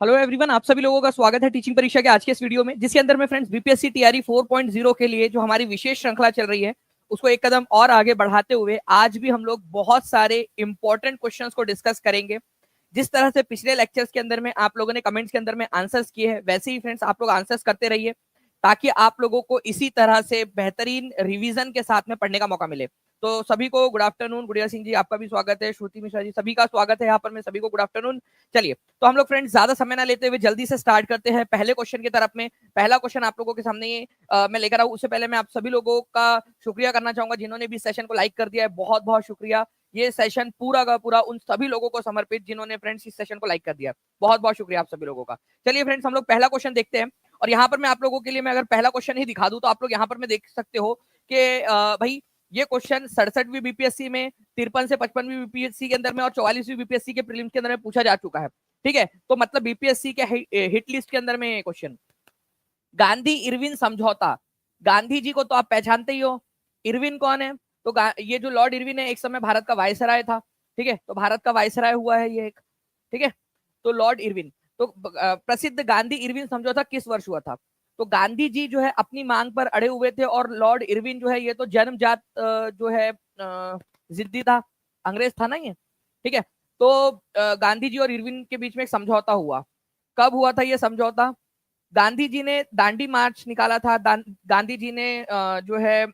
Hello everyone, आप सभी लोगों का स्वागत है टीचिंग परीक्षा के आज के इस वीडियो में, जिसके अंदर में फ्रेंड्स बीपीएससी टीआरई 4.0 के लिए जो हमारी विशेष श्रृंखला चल रही है उसको एक कदम और आगे बढ़ाते हुए आज भी हम लोग बहुत सारे इंपॉर्टेंट क्वेश्चंस को डिस्कस करेंगे। जिस तरह से पिछले लेक्चर्स के अंदर में आप लोगों ने कमेंट्स के अंदर में आंसर्स किए हैं, वैसे ही फ्रेंड्स आप लोग आंसर्स करते रहिए ताकि आप लोगों को इसी तरह से बेहतरीन रिवीजन के साथ में पढ़ने का मौका मिले। तो सभी को गुड आफ्टरनून। गुड़िया सिंह जी आपका भी स्वागत है, श्रुति मिश्रा जी सभी का स्वागत है यहाँ पर, मैं सभी को गुड आफ्टरनून। चलिए तो हम लोग फ्रेंड्स ज्यादा समय ना लेते हुए जल्दी से स्टार्ट करते हैं पहले क्वेश्चन की तरफ में। पहला क्वेश्चन आप लोगों के सामने मैं लेकर आऊँ उससे पहले मैं आप सभी लोगों का शुक्रिया करना चाहूंगा जिन्होंने भी सेशन को लाइक कर दिया है, बहुत बहुत शुक्रिया। ये सेशन पूरा का पूरा उन सभी लोगों को समर्पित जिन्होंने फ्रेंड्स इस सेशन को लाइक कर दिया, बहुत बहुत शुक्रिया आप सभी लोगों का। चलिए फ्रेंड्स हम लोग पहला क्वेश्चन देखते हैं और यहाँ पर मैं आप लोगों के लिए मैं अगर पहला क्वेश्चन ही दिखा दूं तो आप लोग यहाँ पर मैं देख सकते हो कि भाई ये क्वेश्चन 67वीं बीपीएससी में, 53 से 55वीं बीपीएससी के अंदर में और 44वीं बीपीएससी के प्रीलिम्स के अंदर में पूछा जा चुका है। ठीक है, तो मतलब बीपीएससी के हिट लिस्ट के अंदर में क्वेश्चन गांधी इरविन समझौता। गांधी जी को तो आप पहचानते ही हो, इरविन कौन है? तो ये जो लॉर्ड इरविन है एक समय भारत का वायसराय था। ठीक है, तो भारत का वायसराय हुआ है ये एक। ठीक है, तो लॉर्ड इरविन, तो प्रसिद्ध गांधी इरविन समझौता किस वर्ष हुआ था? तो गांधी जी जो है अपनी मांग पर अड़े हुए थे और लॉर्ड इरविन जो है ये तो जन्मजात जो है जिद्दी था, अंग्रेज था ना ये। ठीक है, तो गांधी जी और इरविन के बीच में एक समझौता हुआ। कब हुआ था ये समझौता? गांधी जी ने दांडी मार्च निकाला था। गांधी जी ने जो है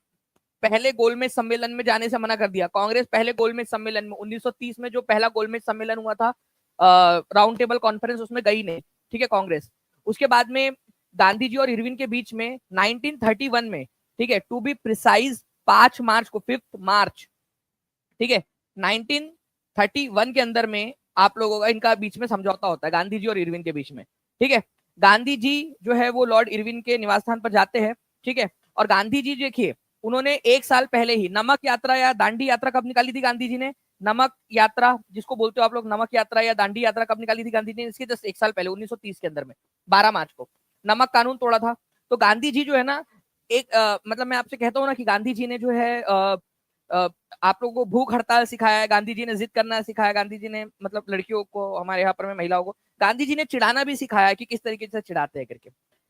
पहले गोलमेज सम्मेलन में जाने से मना कर दिया। कांग्रेस पहले गोलमेज सम्मेलन में 1930 में जो पहला गोलमेज सम्मेलन हुआ था, राउंड टेबल कॉन्फ्रेंस, उसमें गई नहीं। ठीक है, कांग्रेस। उसके बाद में गांधी जी और इरविन के बीच में 1931 में, ठीक है, टू बी प्रिसाइज 5 मार्च को, 5 मार्च, ठीक है, 1931 के अंदर में आप लोगों का इनका बीच में समझौता होता है गांधी जी और इरविन के बीच में। ठीक है, गांधी जी जो है वो लॉर्ड इरविन के निवास स्थान पर जाते हैं। ठीक है, और गांधी जी देखिए उन्होंने एक साल पहले ही नमक यात्रा या दांडी यात्रा कब निकाली थी गांधी जी ने? नमक यात्रा जिसको बोलते हो आप लोग, नमक यात्रा या दांडी यात्रा कब निकाली थी गांधी जी ने? इसके जस्ट एक साल पहले 1930 के अंदर में 12 मार्च को नमक कानून तोड़ा था। तो गांधी जी जो है ना एक मतलब मैं आपसे कहता हूँ ना कि गांधी जी ने जो है आप लोगों को भूख हड़ताल सिखाया है, गांधी जी ने जिद करना सिखाया, गांधी जी ने मतलब लड़कियों को, हमारे यहाँ पर में महिलाओं को गांधी जी ने चिढ़ाना भी सिखाया कि किस तरीके से चिढ़ाते हैं करके।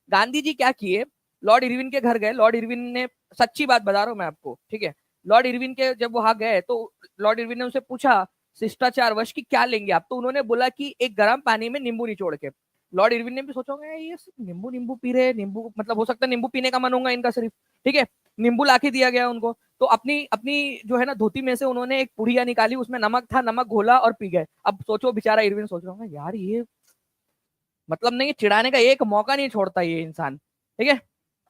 गांधी जी क्या किए, लॉर्ड इरविन के घर गए। लॉर्ड इरविन ने, सच्ची बात बता रहा हूं मैं आपको, ठीक है, लॉर्ड इरविन के जब वहां गए तो लॉर्ड इरविन ने उनसे पूछा शिष्टाचार वश की क्या लेंगे आप? तो उन्होंने बोला कि एक गर्म पानी में नींबू निचोड़ के। लॉर्ड इरविन ने भी सोचा होगा ये नींबू नींबू पी रहे, नींबू मतलब हो सकता है नींबू पीने का मन होगा इनका सिर्फ। ठीक है, नींबू लाके दिया गया उनको। तो अपनी अपनी जो है ना धोती में से उन्होंने एक पुड़िया निकाली, उसमें नमक था, नमक घोला और पी गए। अब सोचो बेचारा इरविन सोच रहा होगा यार ये मतलब नहीं, चिढ़ाने का एक मौका नहीं छोड़ता ये इंसान। ठीक है,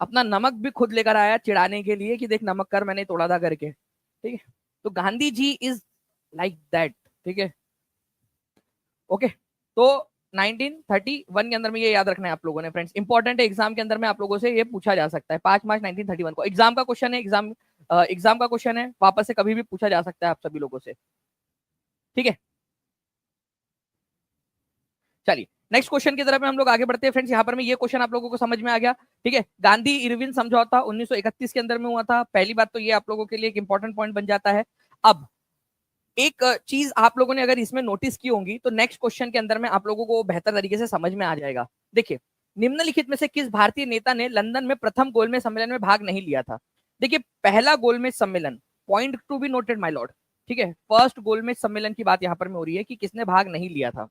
अपना नमक भी खुद लेकर आया चिढ़ाने के लिए कि देख नमक कर मैंने तोड़ा था करके। ठीक है, तो Gandhi ji is like that. ठीक है, ओके। तो 1931 के अंदर में ये याद रखना है आप लोगों ने फ्रेंड्स, इंपॉर्टेंट है, एग्जाम के अंदर में आप लोगों से ये पूछा जा सकता है। 5 मार्च 1931 को एग्जाम का क्वेश्चन है, एग्जाम का क्वेश्चन है, वापस से कभी भी पूछा जा सकता है आप सभी लोगों से। ठीक है, चलिए नेक्स्ट क्वेश्चन की तरफ में हम लोग आगे बढ़ते हैं फ्रेंड्स। यहाँ पर में ये क्वेश्चन आप लोगों को समझ में आ गया। ठीक है, गांधी इरविन समझौता 1931 के अंदर में हुआ था। पहली बात तो ये आप लोगों के लिए एक इंपॉर्टेंट पॉइंट बन जाता है। अब एक चीज आप लोगों ने अगर इसमें नोटिस की होगी तो नेक्स्ट क्वेश्चन के अंदर में आप लोगों को बेहतर तरीके से समझ में आ जाएगा। देखिए, निम्नलिखित में से किस भारतीय नेता ने लंदन में प्रथम गोलमेज सम्मेलन में भाग नहीं लिया था? देखिए, पहला गोलमेज सम्मेलन, point to be noted my Lord. ठीक है, फर्स्ट गोलमेज सम्मेलन की बात यहाँ पर में हो रही है कि किसने भाग नहीं लिया था।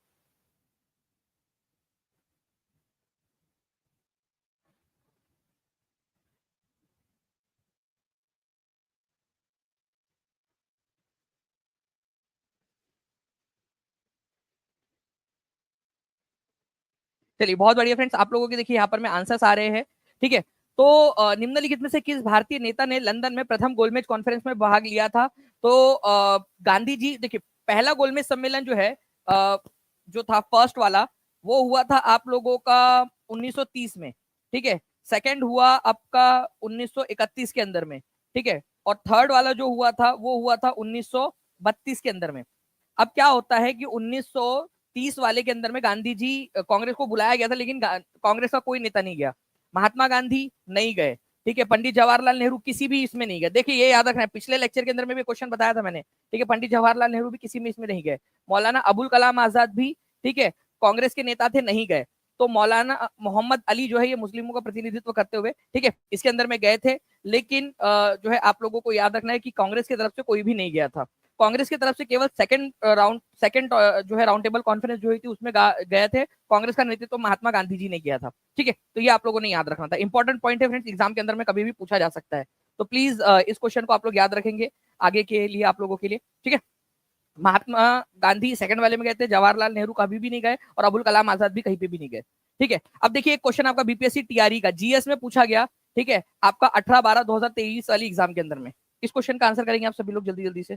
चलिए बहुत बढ़िया फ्रेंड्स, आप लोगों के देखिए यहाँ पर में आंसर्स आ रहे हैं। ठीक है, तो निम्नलिखित में से किस भारतीय नेता ने लंदन में प्रथम गोलमेज कॉन्फ्रेंस में भाग लिया था? तो गांधी जी, देखिए पहला गोलमेज सम्मेलन जो है जो था फर्स्ट वाला, वो हुआ था आप लोगों का 1930 में। ठीक है, सेकंड हुआ आपका 1931 के अंदर में। ठीक है, और थर्ड वाला जो हुआ था वो हुआ था 1932 के अंदर में। अब क्या होता है कि 1930 वाले के अंदर में गांधी जी, कांग्रेस को बुलाया गया था लेकिन कांग्रेस का कोई नेता नहीं गया। महात्मा गांधी नहीं गए। ठीक है, पंडित जवाहरलाल नेहरू किसी भी इसमें नहीं गए। देखिए ये याद रखना है, पिछले लेक्चर के अंदर में भी क्वेश्चन बताया था मैंने। ठीक है, पंडित जवाहरलाल नेहरू भी किसी में इसमें नहीं गए। मौलाना अबुल कलाम आजाद भी, ठीक है, कांग्रेस के नेता थे नहीं गए, तो मौलाना मोहम्मद अली जो है ये मुस्लिमों का प्रतिनिधित्व करते हुए, ठीक है, इसके अंदर में गए थे। लेकिन जो है आप लोगों को याद रखना है कि कांग्रेस की तरफ से कोई भी नहीं गया था। कांग्रेस की तरफ से केवल सेकंड जो है राउंड टेबल कॉन्फ्रेंस जो हुई थी उसमें गए थे। कांग्रेस का नेतृत्व महात्मा गांधी जी ने किया था। ठीक है, तो ये आप लोगों ने याद रखना था, इंपॉर्टेंट पॉइंट है फ्रेंड्स, एग्जाम के अंदर में कभी भी पूछा जा सकता है। तो प्लीज इस क्वेश्चन को आप लोग याद रखेंगे आगे के लिए आप लोगों के लिए। ठीक है, महात्मा गांधी सेकंड वाले में गए थे, जवाहरलाल नेहरू कभी भी नहीं गए, और अबुल कलाम आजाद भी कहीं पे भी नहीं गए। ठीक है, अब देखिए एक क्वेश्चन आपका बीपीएससी टीआरई का जीएस में पूछा गया। ठीक है, आपका 18/12/2023 वाली एग्जाम के अंदर में इस क्वेश्चन का आंसर करेंगे आप सभी लोग जल्दी जल्दी से।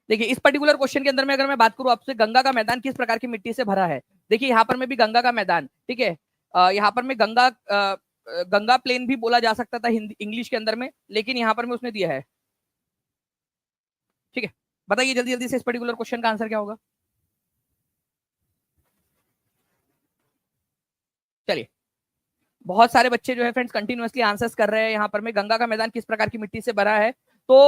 देखिए इस पर्टिकुलर क्वेश्चन के अंदर में अगर मैं बात करूं आपसे, गंगा का मैदान किस प्रकार की मिट्टी से भरा है। देखिए यहाँ पर में भी गंगा का मैदान, ठीक है, यहाँ पर में गंगा प्लेन भी बोला जा सकता था हिंदी इंग्लिश के अंदर में, लेकिन यहाँ पर में उसने दिया है। ठीक है, बताइए जल्दी जल्दी से इस पर्टिकुलर क्वेश्चन का आंसर क्या होगा। चलिए, बहुत सारे बच्चे जो है फ्रेंड्स कंटिन्यूअसली आंसर्स कर रहे हैं यहाँ पर में, गंगा का मैदान किस प्रकार की मिट्टी से भरा है। तो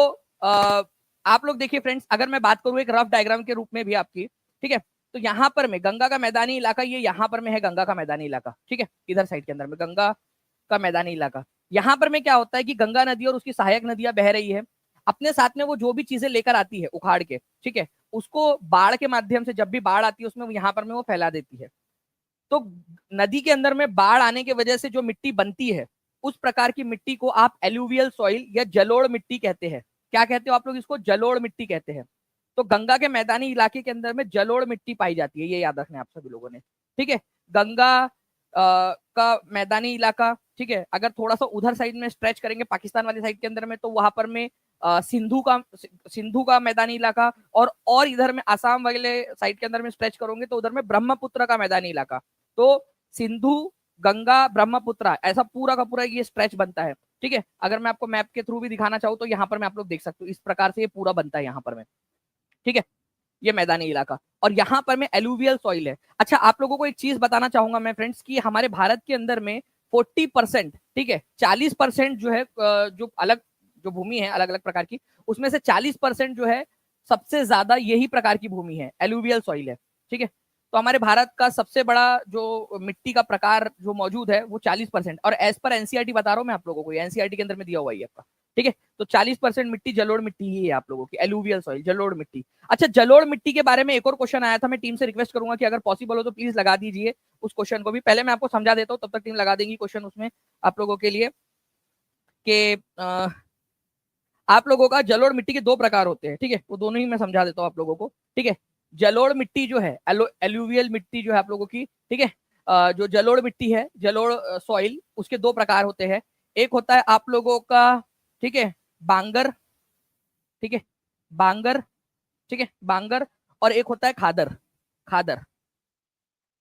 आप लोग देखिए फ्रेंड्स, अगर मैं बात करूं एक रफ डायग्राम के रूप में भी आपकी, ठीक है, तो यहाँ पर में गंगा का मैदानी इलाका, ये यहाँ पर में है गंगा का मैदानी इलाका। ठीक है, इधर साइड के अंदर में गंगा का मैदानी इलाका। यहाँ पर में क्या होता है कि गंगा नदी और उसकी सहायक नदियां बह रही है, अपने साथ में वो जो भी चीजें लेकर आती है उखाड़ के, ठीक है, उसको बाढ़ के माध्यम से, जब भी बाढ़ आती है उसमें यहाँ पर में वो फैला देती है। तो नदी के अंदर में बाढ़ आने की वजह से जो मिट्टी बनती है, उस प्रकार की मिट्टी को आप एलुवियल सॉइल या जलोढ़ मिट्टी कहते हैं। क्या कहते हो आप लोग इसको? जलोढ़ मिट्टी कहते हैं। तो गंगा के मैदानी इलाके के अंदर में जलोढ़ मिट्टी पाई जाती है, ये याद रखना है आप सभी लोगों ने। ठीक है, गंगा का मैदानी इलाका, ठीक है, अगर थोड़ा सा उधर साइड में स्ट्रेच करेंगे पाकिस्तान वाली साइड के अंदर में, तो वहां पर में सिंधु का मैदानी इलाका, और इधर में आसाम वाले साइड के अंदर में स्ट्रेच करोगे तो उधर में ब्रह्मपुत्र का मैदानी इलाका। तो सिंधु, गंगा, ब्रह्मपुत्र, ऐसा पूरा का पूरा ये स्ट्रेच बनता है। ठीक है, अगर मैं आपको मैप के थ्रू भी दिखाना चाहूँ तो यहाँ पर मैं आप लोग देख सकते हो, इस प्रकार से ये पूरा बनता है यहाँ पर में। ठीक है, ये मैदानी इलाका, और यहाँ पर में एलुवियल सॉइल है। अच्छा, आप लोगों को एक चीज बताना चाहूंगा मैं फ्रेंड्स, कि हमारे भारत के अंदर में 40%, ठीक है, 40% जो है जो अलग जो भूमि है अलग अलग प्रकार की, उसमें से 40% जो है सबसे ज्यादा यही प्रकार की भूमि है, एलुवियल सॉइल है। ठीक है, तो हमारे भारत का सबसे बड़ा जो मिट्टी का प्रकार जो मौजूद है वो 40%, और एज पर एनसीईआरटी बता रहा हूं मैं आप लोगों को, एनसीईआरटी के अंदर में दिया हुआ है आपका। ठीक है, तो 40% मिट्टी जलोढ़ मिट्टी ही है आप लोगों की, एलुवियल सॉइल, जलोढ़ मिट्टी। अच्छा, जलोढ़ मिट्टी के बारे में एक और क्वेश्चन आया था, मैं टीम से रिक्वेस्ट करूंगा कि अगर पॉसिबल हो तो प्लीज लगा दीजिए उस क्वेश्चन को भी। पहले मैं आपको समझा देता हूँ, तब तक टीम लगा देंगी क्वेश्चन उसमें आप लोगों के लिए, कि आप लोगों का जलोढ़ मिट्टी के दो प्रकार होते हैं। ठीक है, वो दोनों ही मैं समझा देता हूँ आप लोगों को। ठीक है, जलोढ़ मिट्टी जो है, एलुवियल मिट्टी जो है आप लोगों की, ठीक है, जो जलोढ़ मिट्टी है, जलोढ़ सॉइल, उसके दो प्रकार होते हैं। एक होता है आप लोगों का, ठीक है, बांगर, ठीक है, बांगर, ठीक है, बांगर, और एक होता है खादर। खादर,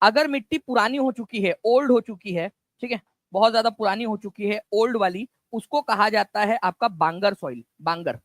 अगर मिट्टी पुरानी हो चुकी है, ओल्ड हो चुकी है, ठीक है, बहुत ज्यादा पुरानी हो चुकी है, ओल्ड वाली, उसको कहा जाता है आपका बांगर सॉइल, बांगर।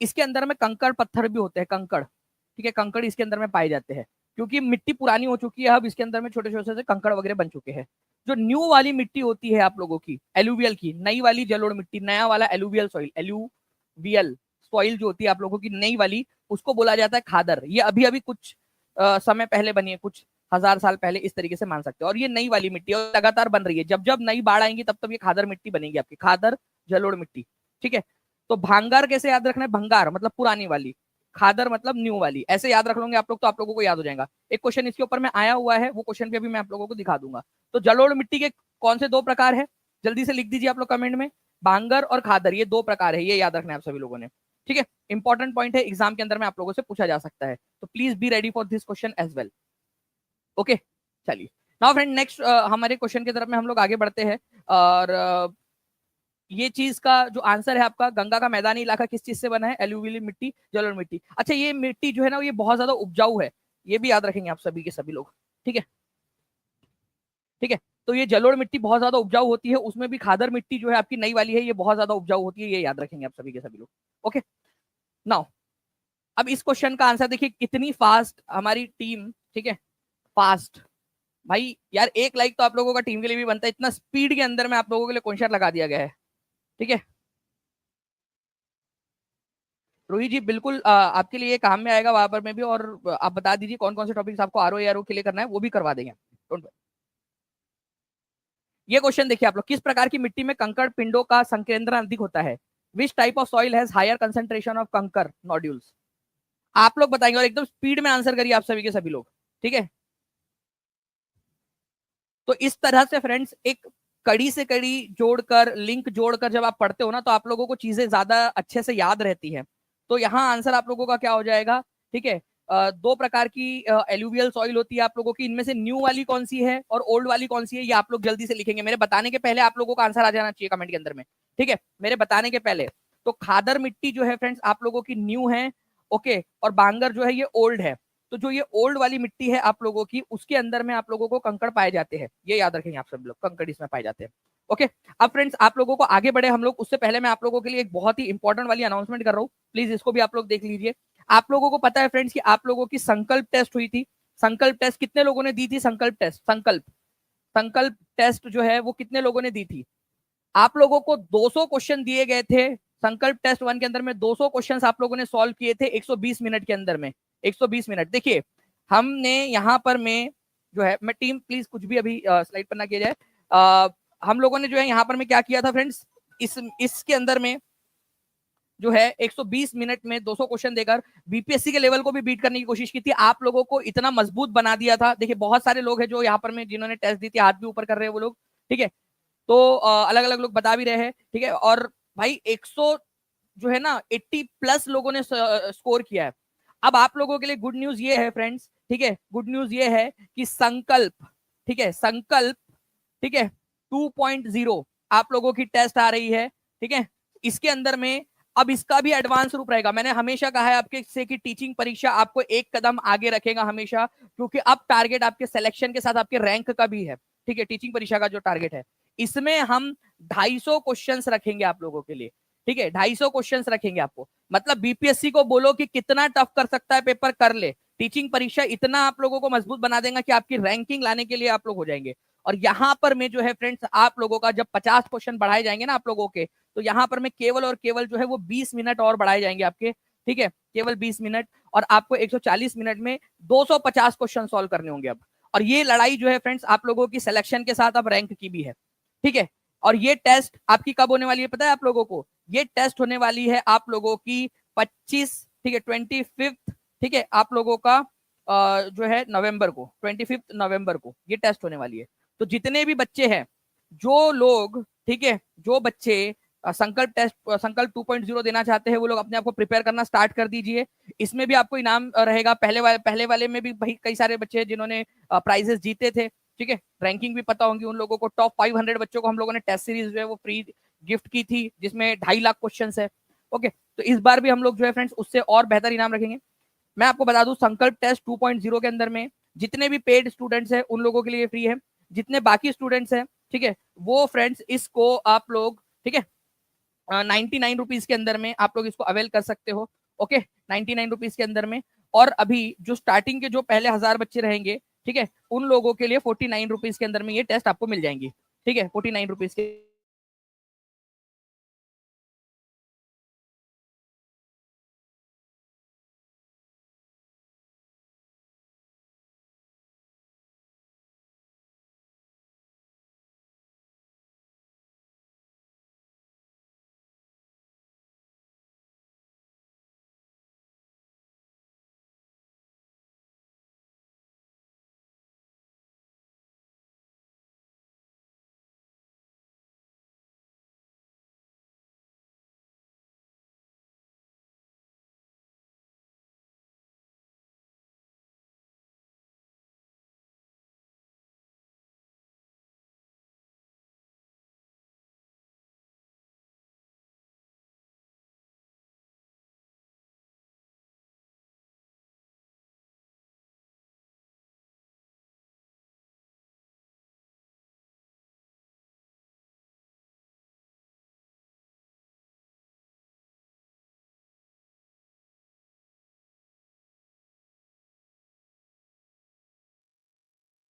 इसके अंदर में कंकड़ पत्थर भी होते हैं, कंकड़, ठीक है, कंकड़ इसके अंदर में पाए जाते हैं, क्योंकि मिट्टी पुरानी हो चुकी है, अब इसके अंदर में छोटे छोटे से कंकड़ वगैरह बन चुके हैं। जो न्यू वाली मिट्टी होती है आप लोगों की, एलुवियल की, नई वाली जलोढ़ मिट्टी, नया वाला एलुवियल सॉइल, एलुवियल सॉइल जो होती है आप लोगों की नई वाली, उसको बोला जाता है खादर। ये अभी अभी कुछ समय पहले बनी है, कुछ 1000 साल पहले, इस तरीके से मान सकते हो। और ये नई वाली मिट्टी और लगातार बन रही है, जब जब नई बाढ़ आएंगी तब तब ये खादर मिट्टी बनेगी आपकी, खादर जलोढ़ मिट्टी। ठीक है, तो भांगार कैसे याद रखना है? भंगार मतलब पुरानी वाली, खादर मतलब न्यू वाली, ऐसे याद रख लोगे आप लोग तो आप लोगों को याद हो जाएगा। एक क्वेश्चन इसके ऊपर में आया हुआ है, वो क्वेश्चन भी अभी मैं आप लोगों को दिखा दूंगा। तो जलोढ़ मिट्टी के कौन से दो प्रकार है, जल्दी से लिख दीजिए आप लोग कमेंट में, भांगर और खादर, ये दो प्रकार है, ये याद रखना है आप सभी लोगों ने। ठीक है, इंपॉर्टेंट पॉइंट है, एग्जाम के अंदर में आप लोगों से पूछा जा सकता है, तो please be ready for this question as well. Okay, चलिए, नाउ फ्रेंड नेक्स्ट हमारे क्वेश्चन की तरफ में हम लोग आगे बढ़ते हैं। और ये चीज का जो आंसर है आपका, गंगा का मैदानी इलाका किस चीज से बना है? एलुवियल मिट्टी, जलोढ़ मिट्टी। अच्छा, ये मिट्टी जो है ना, ये बहुत ज्यादा उपजाऊ है, ये भी याद रखेंगे आप सभी के सभी लोग। ठीक है, ठीक है, तो ये जलोढ़ मिट्टी बहुत ज्यादा उपजाऊ होती है, उसमें भी खादर मिट्टी जो है आपकी नई वाली है, ये बहुत ज्यादा उपजाऊ होती है, ये याद रखेंगे आप सभी के सभी लोग। ओके, नाउ अब इस क्वेश्चन का आंसर देखिए, कितनी फास्ट हमारी टीम, ठीक है, फास्ट, भाई यार एक लाइक तो आप लोगों का टीम के लिए भी बनता है, इतना स्पीड के अंदर में आप लोगों के लिए क्वेश्चन लगा दिया गया है। ठीक है, रोहित जी बिल्कुल आपके लिए काम में आएगा वहां पर में भी। और आप बता दीजिए कौन कौन से टॉपिक्स आपको आरओ के लिए करना है, वो भी करवा देंगे। Don't worry। ये क्वेश्चन देखिए आप लोग, किस प्रकार की मिट्टी में कंकड़ पिंडों का संकेंद्रण अधिक होता है? Which type of soil has higher concentration of kankar nodules? आप लोग बताएंगे और एकदम स्पीड में आंसर करिए आप सभी के सभी लोग, ठीक है। तो इस तरह से फ्रेंड्स एक कड़ी से कड़ी जोड़कर, लिंक जोड़कर जब आप पढ़ते हो ना, तो आप लोगों को चीजें ज्यादा अच्छे से याद रहती है। तो यहाँ आंसर आप लोगों का क्या हो जाएगा, ठीक है। दो प्रकार की एलुवियल सॉइल होती है आप लोगों की, इनमें से न्यू वाली कौन सी है और ओल्ड वाली कौन सी है, ये आप लोग जल्दी से लिखेंगे। मेरे बताने के पहले आप लोगों का आंसर आ जाना चाहिए कमेंट के अंदर में, ठीक है, मेरे बताने के पहले। तो खादर मिट्टी जो है फ्रेंड्स आप लोगों की न्यू है, ओके, और बांगर जो है ये ओल्ड है। तो जो ये ओल्ड वाली मिट्टी है आप लोगों की, उसके अंदर में आप लोगों को कंकड़ पाए जाते हैं, ये याद रखेंगे आप सब लोग, कंकड़ इसमें पाए जाते हैं। ओके, अब फ्रेंड्स आप लोगों को आगे बढ़े हम लोग, उससे पहले मैं आप लोगों के लिए एक बहुत ही इंपॉर्टेंट वाली अनाउंसमेंट कर रहा हूँ, प्लीज इसको भी आप लोग देख लीजिए। आप लोगों को पता है फ्रेंड्स कि आप लोगों की संकल्प टेस्ट हुई थी। संकल्प टेस्ट कितने लोगों ने दी थी? संकल्प टेस्ट, संकल्प संकल्प टेस्ट जो है वो कितने लोगों ने दी थी? आप लोगों को 200 क्वेश्चन दिए गए थे। संकल्प टेस्ट 1 के अंदर में 200 क्वेश्चंस आप लोगों ने सॉल्व किए थे 120 मिनट के अंदर में। 120 मिनट देखिए, हमने यहाँ पर में जो है, मैं टीम प्लीज कुछ भी अभी स्लाइड पर ना किया जाए। हम लोगों ने जो है यहाँ पर में क्या किया था फ्रेंड्स, इसके अंदर में जो है 120 मिनट में 200 क्वेश्चन देकर बीपीएससी के लेवल को भी बीट करने की कोशिश की थी। आप लोगों को इतना मजबूत बना दिया था। देखिए बहुत सारे लोग हैं जो यहाँ पर में जिन्होंने टेस्ट दी थी, हाथ भी ऊपर कर रहे हैं वो लोग, ठीक है। तो अलग अलग लोग बता भी रहे हैं, ठीक है। और भाई 100 जो है ना 80 प्लस लोगों ने स्कोर किया है। अब आप लोगों के लिए गुड न्यूज ये है फ्रेंड्स, ठीक है, गुड न्यूज ये है कि संकल्प, ठीक है, संकल्प, ठीक है, 2.0 आप लोगों की टेस्ट आ रही है, ठीक है। इसके अंदर में अब इसका भी एडवांस रूप रहेगा। मैंने हमेशा कहा है आपके से कि टीचिंग परीक्षा आपको एक कदम आगे रखेगा हमेशा, क्योंकि अब टारगेट आपके सिलेक्शन के साथ आपके रैंक का भी है, ठीक है। टीचिंग परीक्षा का जो टारगेट है, इसमें हम 250 क्वेश्चंस रखेंगे आप लोगों के लिए, ठीक है, 250 क्वेश्चंस रखेंगे आपको। मतलब बीपीएससी को बोलो कि कितना टफ कर सकता है पेपर, कर ले। टीचिंग परीक्षा इतना आप लोगों को मजबूत बना देगा कि आपकी रैंकिंग लाने के लिए आप लोग हो जाएंगे। और यहाँ पर मैं जो है फ्रेंड्स आप लोगों का जब 50 क्वेश्चन बढ़ाए जाएंगे ना आप लोगों के, तो यहाँ पर मैं केवल और केवल जो है वो 20 मिनट और बढ़ाए जाएंगे आपके, ठीक है, केवल 20 मिनट। और आपको 140 मिनट में 250 क्वेश्चन सॉल्व करने होंगे अब। और ये लड़ाई जो है फ्रेंड्स आप लोगों की सिलेक्शन के साथ अब रैंक की भी है, ठीक है। और ये टेस्ट आपकी कब होने वाली है पता है आप लोगों को? ये टेस्ट होने वाली है आप लोगों की 25, ठीक है, 25, ठीक है, आप लोगों का जो है नवंबर को, 25 नवंबर को ये टेस्ट होने वाली है। तो जितने भी बच्चे हैं, जो लोग, ठीक है, जो बच्चे संकल्प टेस्ट, संकल्प 2.0 देना चाहते हैं, वो लोग अपने आप को प्रिपेयर करना स्टार्ट कर दीजिए। इसमें भी आपको इनाम रहेगा। पहले वाले में भी भाई कई सारे बच्चे हैं जिन्होंने प्राइजेस जीते थे, ठीक है। रैंकिंग भी पता होंगी उन लोगों को। टॉप 500 बच्चों को हम लोगों ने टेस्ट सीरीज जो है वो फ्री गिफ्ट की थी, जिसमें 2.5 लाख क्वेश्चन है, ओके। तो इस बार भी हम लोग जो है फ्रेंड्स उससे और बेहतर इनाम रखेंगे। मैं आपको बता दूं संकल्प टेस्ट 2.0 के अंदर में जितने भी पेड स्टूडेंट्स हैं उन लोगों के लिए फ्री है। जितने बाकी स्टूडेंट्स हैं, ठीक है, वो फ्रेंड्स इसको आप लोग, ठीक है, 99 रुपीज के अंदर में आप लोग इसको अवेल कर सकते हो, ओके, 99 रुपीज के अंदर में। और अभी जो स्टार्टिंग के जो पहले 1000 बच्चे रहेंगे, ठीक है, उन लोगों के लिए 49 रुपीज के अंदर में ये टेस्ट आपको मिल जाएंगी, ठीक है, 49 रुपीज के।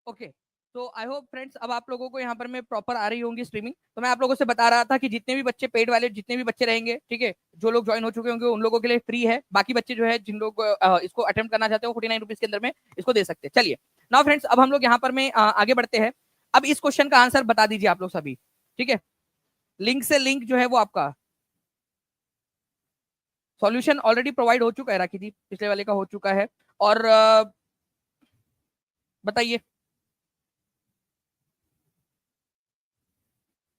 ओके, तो आई होप फ्रेंड्स अब आप लोगों को यहाँ पर मैं प्रॉपर आ रही होंगी स्ट्रीमिंग। तो मैं आप लोगों से बता रहा था कि जितने भी बच्चे पेड वाले जितने भी बच्चे रहेंगे, ठीक है, जो लोग ज्वाइन हो चुके होंगे उन लोगों के लिए फ्री है। बाकी बच्चे जो है जिन लोग इसको अटेम्प्ट करना चाहते हो 49 रुपीज के अंदर में इसको दे सकते हैं। चलिए नाउ फ्रेंड्स अब हम लोग यहाँ पर में आगे बढ़ते हैं। अब इस क्वेश्चन का आंसर बता दीजिए आप लोग सभी, ठीक है। लिंक से लिंक जो है वो आपका सॉल्यूशन ऑलरेडी प्रोवाइड हो चुका है, राखी जी पिछले वाले का हो चुका है। और बताइए,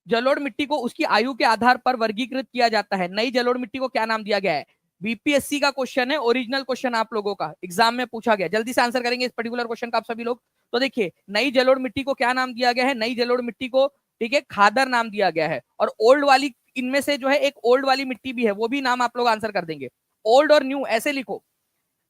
जलोढ़ मिट्टी को उसकी आयु के आधार पर वर्गीकृत किया जाता है। नई जलोढ़ मिट्टी को क्या नाम दिया गया है? बीपीएससी का क्वेश्चन है, ओरिजिनल क्वेश्चन आप लोगों का एग्जाम में पूछा गया। जल्दी से आंसर करेंगे इस पर्टिकुलर क्वेश्चन का आप सभी लोग। तो देखिए, नई जलोढ़ मिट्टी को क्या नाम दिया गया है? नई जलोढ़ मिट्टी को, ठीक है, खादर नाम दिया गया है। और ओल्ड वाली, इनमें से जो है एक ओल्ड वाली मिट्टी भी है, वो भी नाम आप लोग आंसर कर देंगे। ओल्ड और न्यू ऐसे लिखो,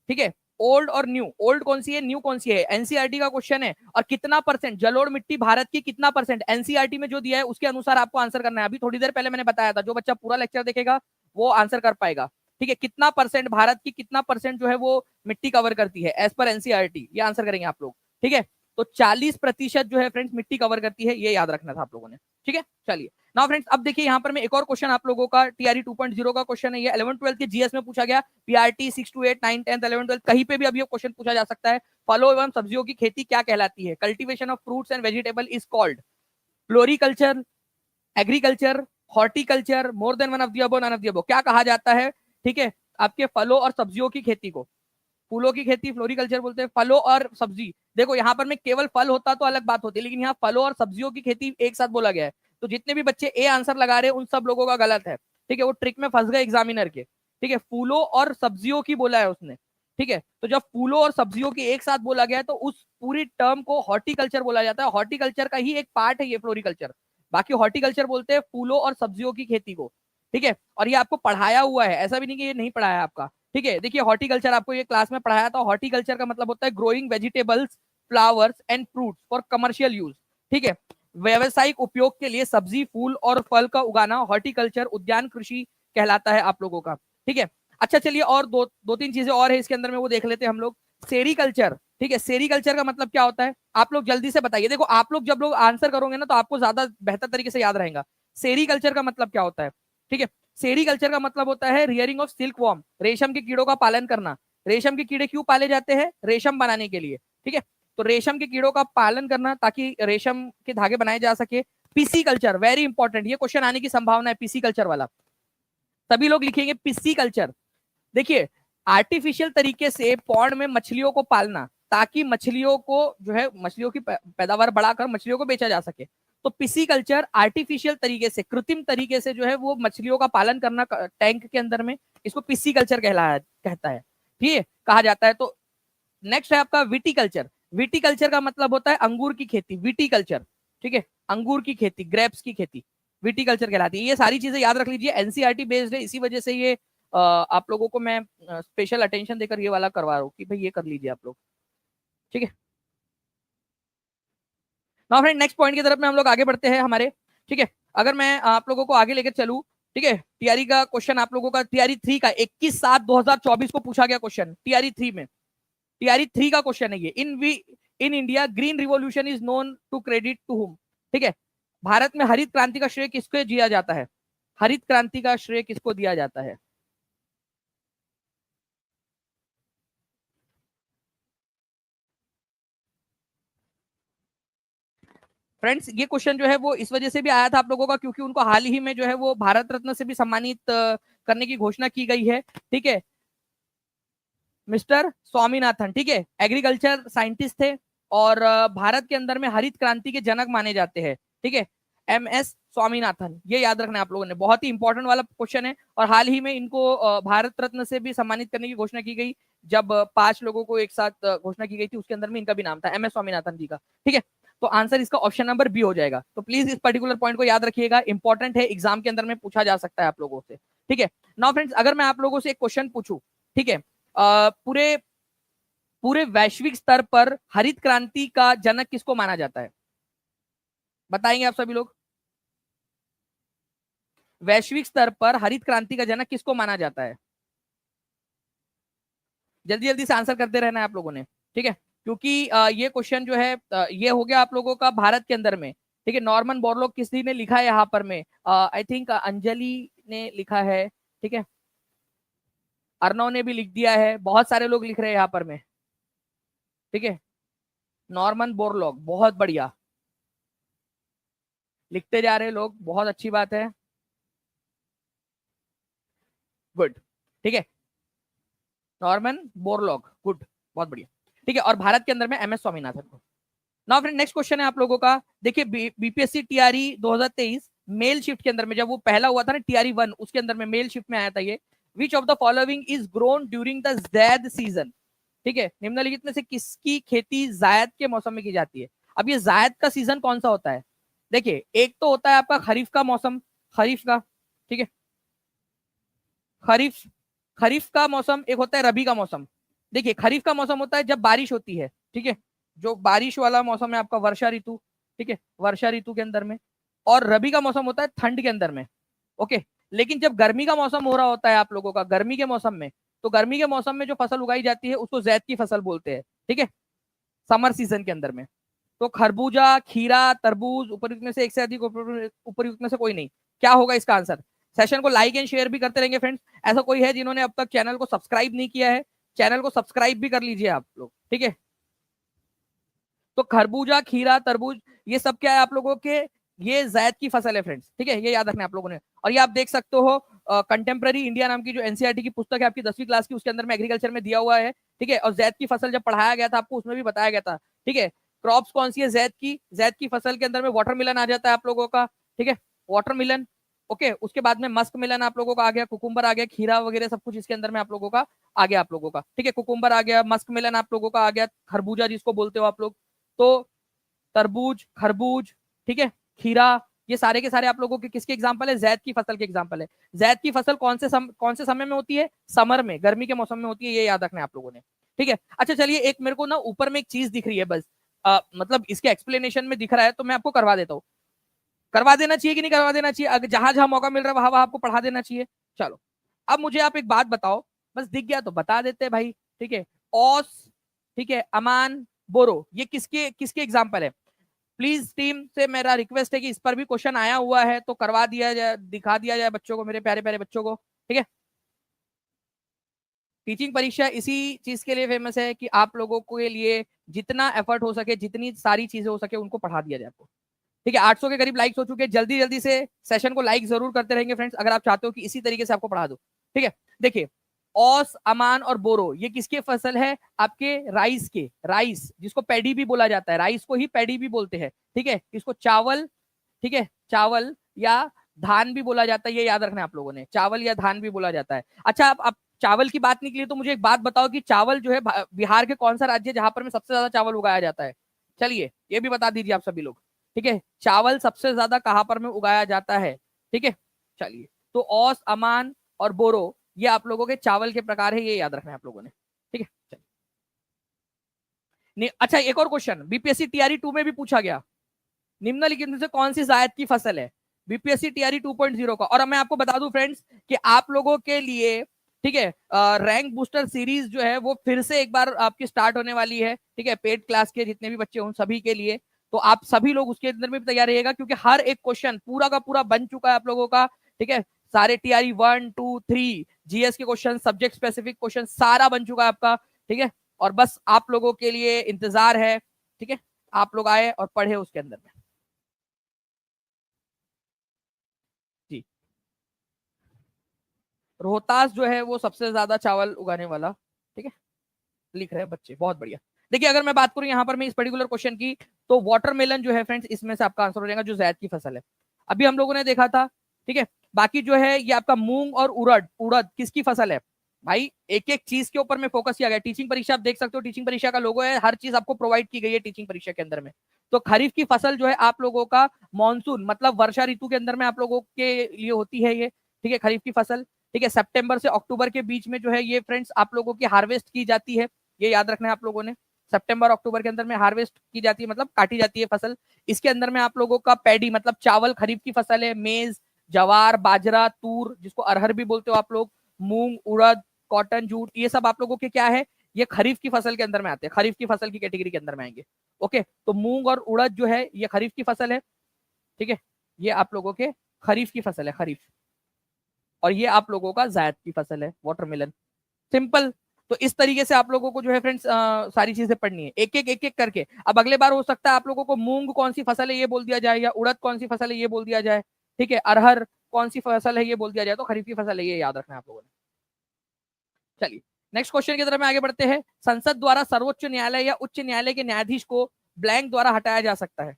ठीक है। ओल्ड और न्यू, ओल्ड कौन सी है, न्यू कौन सी है, एनसीईआरटी का क्वेश्चन है। और कितना परसेंट जलोढ़ मिट्टी भारत की कितना परसेंट, एनसीईआरटी में जो दिया है उसके अनुसार आपको आंसर करना है। अभी थोड़ी देर पहले मैंने बताया था, जो बच्चा पूरा लेक्चर देखेगा वो आंसर कर पाएगा, ठीक है। कितना परसेंट भारत की, कितना परसेंट जो है वो मिट्टी कवर करती है एज पर एनसीईआरटी, ये आंसर करेंगे आप लोग, ठीक है। तो 40% जो है फ्रेंड्स मिट्टी कवर करती है, ये याद रखना था आप लोगों ने, ठीक है। चलिए नाउ फ्रेंड्स अब देखिए यहाँ पर मैं एक और क्वेश्चन आप लोगों का टीआरई 2.0 का क्वेश्चन है। ये 11th-12th के जीएस में पूछा गया। पीआरटी 6 to 8 9 10 11 12 कहीं पे भी अब ये क्वेश्चन पूछा जा सकता है। फलों एवं सब्जियों की खेती क्या कहलाती है? Cultivation of fruits and vegetable is called floriculture, agriculture, horticulture, more than one of the above, none of the above. क्या कहा जाता है, ठीक है, आपके फलों और सब्जियों की खेती को? फूलों की खेती फ्लोरिकल्चर बोलते हैं, फलों और सब्जी। देखो यहाँ पर में केवल फल होता तो अलग बात होती, लेकिन यहाँ फलों और सब्जियों की खेती एक साथ बोला गया है। तो जितने भी बच्चे ए आंसर लगा रहे हैं उन सब लोगों का गलत है, ठीक है। वो ट्रिक में फंस गए एग्जामिनर के, ठीक है। फूलों और सब्जियों की बोला है उसने, ठीक है। तो जब फूलों और सब्जियों की एक साथ बोला गया है तो उस पूरी टर्म को हॉर्टिकल्चर बोला जाता है। हॉर्टिकल्चर का ही एक पार्ट है ये फ्लोरिकल्चर। बाकी हॉर्टिकल्चर बोलते हैं फूलों और सब्जियों की खेती को, ठीक है। और ये आपको पढ़ाया हुआ है, ऐसा भी नहीं कि ये नहीं पढ़ाया आपका, ठीक है। देखिए हॉर्टिकल्चर आपको ये क्लास में पढ़ाया था। हॉर्टिकल्चर का मतलब होता है growing vegetables, flowers and fruits for commercial use, ठीक है। व्यवसायिक उपयोग के लिए सब्जी, फूल और फल का उगाना हॉर्टिकल्चर, उद्यान कृषि कहलाता है आप लोगों का, ठीक है। अच्छा चलिए, और दो तीन चीजें और है इसके अंदर में, वो देख लेते हैं हम लोग। सेरीकल्चर, ठीक है। सेरीकल्चर का मतलब क्या होता है? आप लोग जल्दी से बताइए। देखो आप लोग जब लोग आंसर करोगे ना तो आपको ज्यादा बेहतर तरीके से याद रहेगा। सेरीकल्चर का मतलब क्या होता है, ठीक है। सेरीकल्चर का मतलब होता है रियरिंग ऑफ सिल्क वॉर्म, रेशम के कीड़ों का पालन करना। रेशम के कीड़े क्यों पाले जाते हैं? रेशम बनाने के लिए, ठीक है। तो रेशम के कीड़ों का पालन करना ताकि रेशम के धागे बनाए जा सके। पीसी कल्चर वेरी इंपॉर्टेंट, ये क्वेश्चन आने की संभावना है पीसी कल्चर वाला। सभी लोग लिखेंगे पीसी कल्चर। देखिए आर्टिफिशियल तरीके से पॉन्ड में मछलियों को पालना ताकि मछलियों को जो है मछलियों की पैदावार बढ़ाकर मछलियों को बेचा जा सके। तो पिसी कल्चर आर्टिफिशियल तरीके से, कृत्रिम तरीके से जो है वो मछलियों का पालन करना टैंक के अंदर में, इसको पिसी कल्चर कहता है, ठीक है, कहा जाता है। तो नेक्स्ट है आपका विटीकल्चर। विटीकल्चर का मतलब होता है अंगूर की खेती, विटीकल्चर, ठीक है, अंगूर की खेती, ग्रेप्स की खेती विटीकल्चर कहलाती है। ये सारी चीजें याद रख लीजिए, एनसीईआरटी बेस्ड है, इसी वजह से ये आप लोगों को मैं स्पेशल अटेंशन देकर ये वाला करवा रहा हूँ कि भाई ये कर लीजिए आप लोग, ठीक है। नाउ फ्रेंड नेक्स्ट पॉइंट की तरफ में हम लोग आगे बढ़ते हैं हमारे, ठीक है। अगर मैं आप लोगों को आगे लेकर चलूँ, ठीक है, टीआरई का क्वेश्चन आप लोगों का टीआरई 3 का 21/7/2024 को पूछा गया क्वेश्चन टीआरई 3 में। टीआरई 3 का क्वेश्चन है ये। In India green revolution is known to credit to whom, ठीक है। भारत में हरित क्रांति का श्रेय किसको दिया जाता है? हरित क्रांति का श्रेय किसको दिया जाता है? फ्रेंड्स ये क्वेश्चन जो है वो इस वजह से भी आया था आप लोगों का क्योंकि उनको हाल ही में जो है वो भारत रत्न से भी सम्मानित करने की घोषणा की गई है, ठीक है। मिस्टर स्वामीनाथन, ठीक है, एग्रीकल्चर साइंटिस्ट थे और भारत के अंदर में हरित क्रांति के जनक माने जाते हैं, ठीक है। MS स्वामीनाथन, ये याद रखना है आप लोगों ने, बहुत ही इंपॉर्टेंट वाला क्वेश्चन है। और हाल ही में इनको भारत रत्न से भी सम्मानित करने की घोषणा की गई, जब 5 लोगों को एक साथ घोषणा की गई थी, उसके अंदर में इनका भी नाम था, MS स्वामीनाथन जी का, ठीक है। तो आंसर इसका ऑप्शन नंबर बी हो जाएगा। तो प्लीज इस पर्टिकुलर पॉइंट को याद रखिएगा, इंपॉर्टेंट है, एग्जाम के अंदर में पूछा जा सकता है आप लोगों से, ठीक है। नाउ फ्रेंड्स अगर मैं आप लोगों से एक क्वेश्चन पूछूं, ठीक है, पूरे पूरे वैश्विक स्तर पर हरित क्रांति का जनक किसको माना जाता है? बताएंगे आप सभी लोग। वैश्विक स्तर पर हरित क्रांति का जनक किसको माना जाता है? जल्दी जल्दी से आंसर करते रहना है आप लोगों ने, ठीक है, क्योंकि ये क्वेश्चन जो है ये हो गया आप लोगों का भारत के अंदर में, ठीक है। नॉर्मन बोरलॉग किसी ने लिखा है यहाँ पर में, आई थिंक अंजलि ने लिखा है, ठीक है। अर्णव ने भी लिख दिया है, बहुत सारे लोग लिख रहे हैं यहाँ पर में, ठीक है। नॉर्मन बोरलॉग, बहुत बढ़िया लिखते जा रहे लोग, बहुत अच्छी बात है, गुड, ठीक है। नॉर्मन बोरलॉग, गुड, बहुत बढ़िया, ठीक है। और भारत के अंदर में MS स्वामीनाथन को। नाउ फ्रेंड नेक्स्ट क्वेश्चन है आप लोगों का, देखिए बीपीएससी टीआरई 2023 मेल शिफ्ट के अंदर में, जब वो पहला हुआ था ना टीआरई 1, उसके अंदर में मेल शिफ्ट में आया था ये, which of the following is grown during the Zaid season, ठीक है। निम्नलिखित में से किसकी खेती जायद के मौसम में की जाती है। अब ये जायद का सीजन कौन सा होता है, देखिए एक तो होता है आपका खरीफ का मौसम, खरीफ का, ठीक है, खरीफ, खरीफ का मौसम, एक होता है रबी का मौसम। देखिए खरीफ का मौसम होता है जब बारिश होती है, ठीक है, जो बारिश वाला मौसम है आपका वर्षा ऋतु, ठीक है, वर्षा ऋतु के अंदर में। और रबी का मौसम होता है ठंड के अंदर में, ओके। लेकिन जब गर्मी का मौसम हो रहा होता है आप लोगों का, गर्मी के मौसम में, तो गर्मी के मौसम में जो फसल उगाई जाती है उसको जैद की फसल बोलते हैं, ठीक है, समर सीजन के अंदर में। तो खरबूजा, खीरा, तरबूज, उपयुक्त में से एक से अधिक, उपयुक्त में से कोई नहीं, क्या होगा इसका आंसर। सेशन को लाइक एंड शेयर भी करते रहेंगे फ्रेंड्स। ऐसा कोई है जिन्होंने अब तक चैनल को सब्सक्राइब नहीं किया है, चैनल को सब्सक्राइब भी कर लीजिए आप लोग, ठीक है। तो खरबूजा, खीरा, तरबूज, ये सब क्या है आप लोगों के, ये जायद की फसल है फ्रेंड्स, ठीक है, ये याद रखना आप लोगों ने। और ये आप देख सकते हो कंटेम्प्रेरी इंडिया नाम की जो एनसीईआरटी की पुस्तक है आपकी 10वीं क्लास की, उसके अंदर में एग्रीकल्चर में दिया हुआ है, ठीक है। और जैद की फसल जब पढ़ाया गया था आपको, उसमें भी बताया गया था, ठीक है। क्रॉप्स कौन सी है जैद की फसल के अंदर में वाटरमेलन आ जाता है आप लोगों का, ठीक है, वाटरमेलन, ओके। उसके बाद में मस्क मिलन आप लोगों का आ गया, कुकुम्बर आ गया, खीरा वगैरह सब कुछ इसके अंदर में आप लोगों का आ गया आप लोगों का, ठीक है। कुकुम्बर आ गया, मस्क मिलन आप लोगों का आ गया, खरबूजा जिसको बोलते हो आप लोग, तो तरबूज, खरबूज, ठीक है, खीरा, ये सारे के सारे आप लोगों के किसके एग्जांपल है, जैद की फसल के एग्जांपल है। जैद की फसल कौन से समय में होती है, समर में, गर्मी के मौसम में होती है, ये याद रखना है आप लोगों ने, ठीक है। अच्छा चलिए, एक मेरे को ना ऊपर में एक चीज दिख रही है बस, मतलब इसके एक्सप्लेनेशन में दिख रहा है, तो मैं आपको करवा देता हूँ। करवा देना चाहिए कि नहीं करवा देना चाहिए, अगर जहां जहां मौका मिल रहा है वहां वहां आपको पढ़ा देना चाहिए। चलो अब मुझे आप एक बात बताओ, बस दिख गया तो बता देते भाई, ठीक है। औस, ठीक है, अमान, बोरो, ये किसके किसके एग्जाम्पल है। प्लीज टीम से मेरा रिक्वेस्ट है कि इस पर भी क्वेश्चन आया हुआ है तो करवा दिया जाए, दिखा दिया जाए बच्चों को, मेरे प्यारे प्यारे बच्चों को, ठीक है। टीचिंग परीक्षा इसी चीज के लिए फेमस है कि आप लोगों के लिए जितना एफर्ट हो सके, जितनी सारी चीजें हो सके, उनको पढ़ा दिया जाए आपको, ठीक है। 800 के करीब लाइक्स हो चुके हैं, जल्दी जल्दी से सेशन को लाइक जरूर करते रहेंगे फ्रेंड्स, अगर आप चाहते हो कि इसी तरीके से आपको पढ़ा दो, ठीक है। देखिए औस, अमान और बोरो, ये किसके फसल है, आपके राइस के, राइस जिसको पैडी भी बोला जाता है, राइस को ही पैडी भी बोलते हैं, ठीक है। इसको चावल, ठीक है, चावल या धान भी बोला जाता है, ये याद रखना है आप लोगों ने, चावल या धान भी बोला जाता है। अच्छा आप चावल की बात निकली तो मुझे एक बात बताओ कि चावल जो है बिहार के कौन सा राज्य है जहां पर में सबसे ज्यादा चावल उगाया जाता है, चलिए ये भी बता दीजिए आप सभी लोग, ठीक है। चावल सबसे ज्यादा कहां पर में उगाया जाता है, ठीक है, चलिए। तो औस, अमान और बोरो, ये आप लोगों के चावल के प्रकार है, ये याद रखना है आप लोगों ने, ठीक है, चलिए। अच्छा एक और क्वेश्चन बीपीएससी टीआरई 2 में भी पूछा गया, निम्नलिखित में से कौन सी जायद की फसल है, बीपीएससी टीआरई 2.0 का। और मैं आपको बता दूं फ्रेंड्स कि आप लोगों के लिए, ठीक है, रैंक बूस्टर सीरीज जो है वो फिर से एक बार आपकी स्टार्ट होने वाली है, ठीक है। पेड क्लास के जितने भी बच्चे उन सभी के लिए, तो आप सभी लोग उसके अंदर में भी तैयार रहिएगा, क्योंकि हर एक क्वेश्चन पूरा का पूरा बन चुका है आप लोगों का, ठीक है। सारे टीआरई 1, 2, 3 जीएस के क्वेश्चन, सब्जेक्ट स्पेसिफिक क्वेश्चन सारा बन चुका है आपका, ठीक है। और बस आप लोगों के लिए इंतजार है, ठीक है, आप लोग आए और पढ़े उसके अंदर में, जी। रोहतास जो है वो सबसे ज्यादा चावल उगाने वाला, ठीक है, लिख रहे हैं बच्चे, बहुत बढ़िया। देखिए अगर मैं बात करूं यहाँ पर मैं इस पर्टिकुलर क्वेश्चन की, तो वाटरमेलन जो है फ्रेंड्स इसमें से आपका आंसर हो जाएगा, जो जैद की फसल है, अभी हम लोगों ने देखा था, ठीक है। बाकी जो है ये आपका मूंग और उड़द, उड़द किसकी फसल है भाई, एक एक चीज के ऊपर में फोकस किया गया। टीचिंग परीक्षा आप देख सकते हो, टीचिंग परीक्षा का लोगो है, हर चीज आपको प्रोवाइड की गई है टीचिंग परीक्षा के अंदर में। तो खरीफ की फसल जो है आप लोगों का मानसून मतलब वर्षा ऋतु के अंदर में आप लोगों के लिए होती है ये, ठीक है, खरीफ की फसल, ठीक है। सितंबर से अक्टूबर के बीच में जो है ये फ्रेंड्स आप लोगों की हार्वेस्ट की जाती है, ये याद रखना है आप लोगों ने। सितंबर अक्टूबर के अंदर में हार्वेस्ट की जाती है, मतलब काटी जाती है फसल। इसके अंदर में आप लोगों का पैडी मतलब चावल खरीफ की फसल है, मेज, जवार, बाजरा, तूर जिसको अरहर भी बोलते हो आप लोग, मूंग, उड़द, कॉटन, जूट, ये सब आप लोगों के क्या है, ये खरीफ की फसल के अंदर में आते हैं, खरीफ की फसल की कैटेगरी के अंदर में आएंगे। ओके, तो मूंग और उड़द जो है ये खरीफ की फसल है, ठीक है, ये आप लोगों के खरीफ की फसल है, खरीफ। और ये आप लोगों का जायद की फसल है, वाटरमेलन। सिंपल। तो इस तरीके से आप लोगों को जो है फ्रेंड्स सारी चीजें पढ़नी है, एक एक करके। अब अगले बार हो सकता है आप लोगों को मूंग कौन सी फसल है ये बोल दिया जाए, या उड़द कौन सी फसल है ये बोल दिया जाए, ठीक है, अरहर कौन सी फसल है ये बोल दिया जाए, तो खरीफ की फसल है ये याद रखना है आप लोगों ने। चलिए नेक्स्ट क्वेश्चन की तरफ में आगे बढ़ते हैं। संसद द्वारा सर्वोच्च न्यायालय या उच्च न्यायालय के न्यायाधीश को ब्लैंक द्वारा हटाया जा सकता है।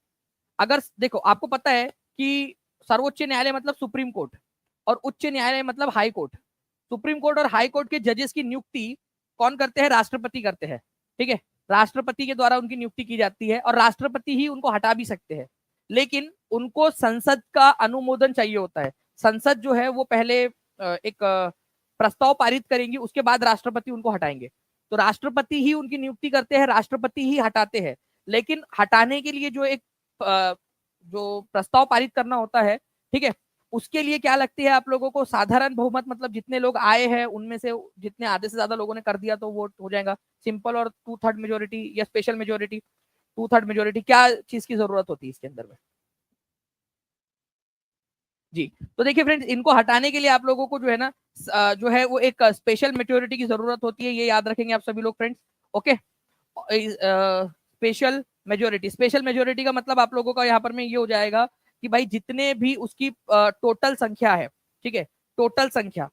अगर देखो आपको पता है कि सर्वोच्च न्यायालय मतलब सुप्रीम कोर्ट और उच्च न्यायालय मतलब हाई कोर्ट। सुप्रीम कोर्ट और हाई कोर्ट के जजेस की नियुक्ति कौन करते हैं? राष्ट्रपति करते हैं, ठीक है, राष्ट्रपति के द्वारा उनकी नियुक्ति की जाती है और राष्ट्रपति ही उनको हटा भी सकते हैं, लेकिन उनको संसद का अनुमोदन चाहिए होता है। संसद जो है वो पहले एक प्रस्ताव पारित करेंगी, उसके बाद राष्ट्रपति उनको हटाएंगे। तो राष्ट्रपति ही उनकी नियुक्ति करते हैं, राष्ट्रपति ही हटाते हैं, लेकिन हटाने के लिए जो एक जो प्रस्ताव पारित करना होता है, ठीक है, उसके लिए क्या लगती है आप लोगों को? साधारण बहुमत, मतलब जितने लोग आए हैं उनमें से जितने आधे से ज्यादा लोगों ने कर दिया तो वोट हो जाएगा, सिंपल। और 2/3 मेजोरिटी या स्पेशल मेजोरिटी। 2/3 मेजोरिटी क्या चीज की जरूरत होती है इसके अंदर में? जी, तो देखिए फ्रेंड्स, इनको हटाने के लिए आप लोगों को जो है ना जो है वो एक स्पेशल मेजोरिटी की जरूरत होती है, ये याद रखेंगे आप सभी लोग friends. Okay, special majority. Special majority का मतलब आप लोगों का यहाँ पर में ये हो जाएगा कि भाई जितने भी उसकी टोटल संख्या है, ठीक है, टोटल संख्या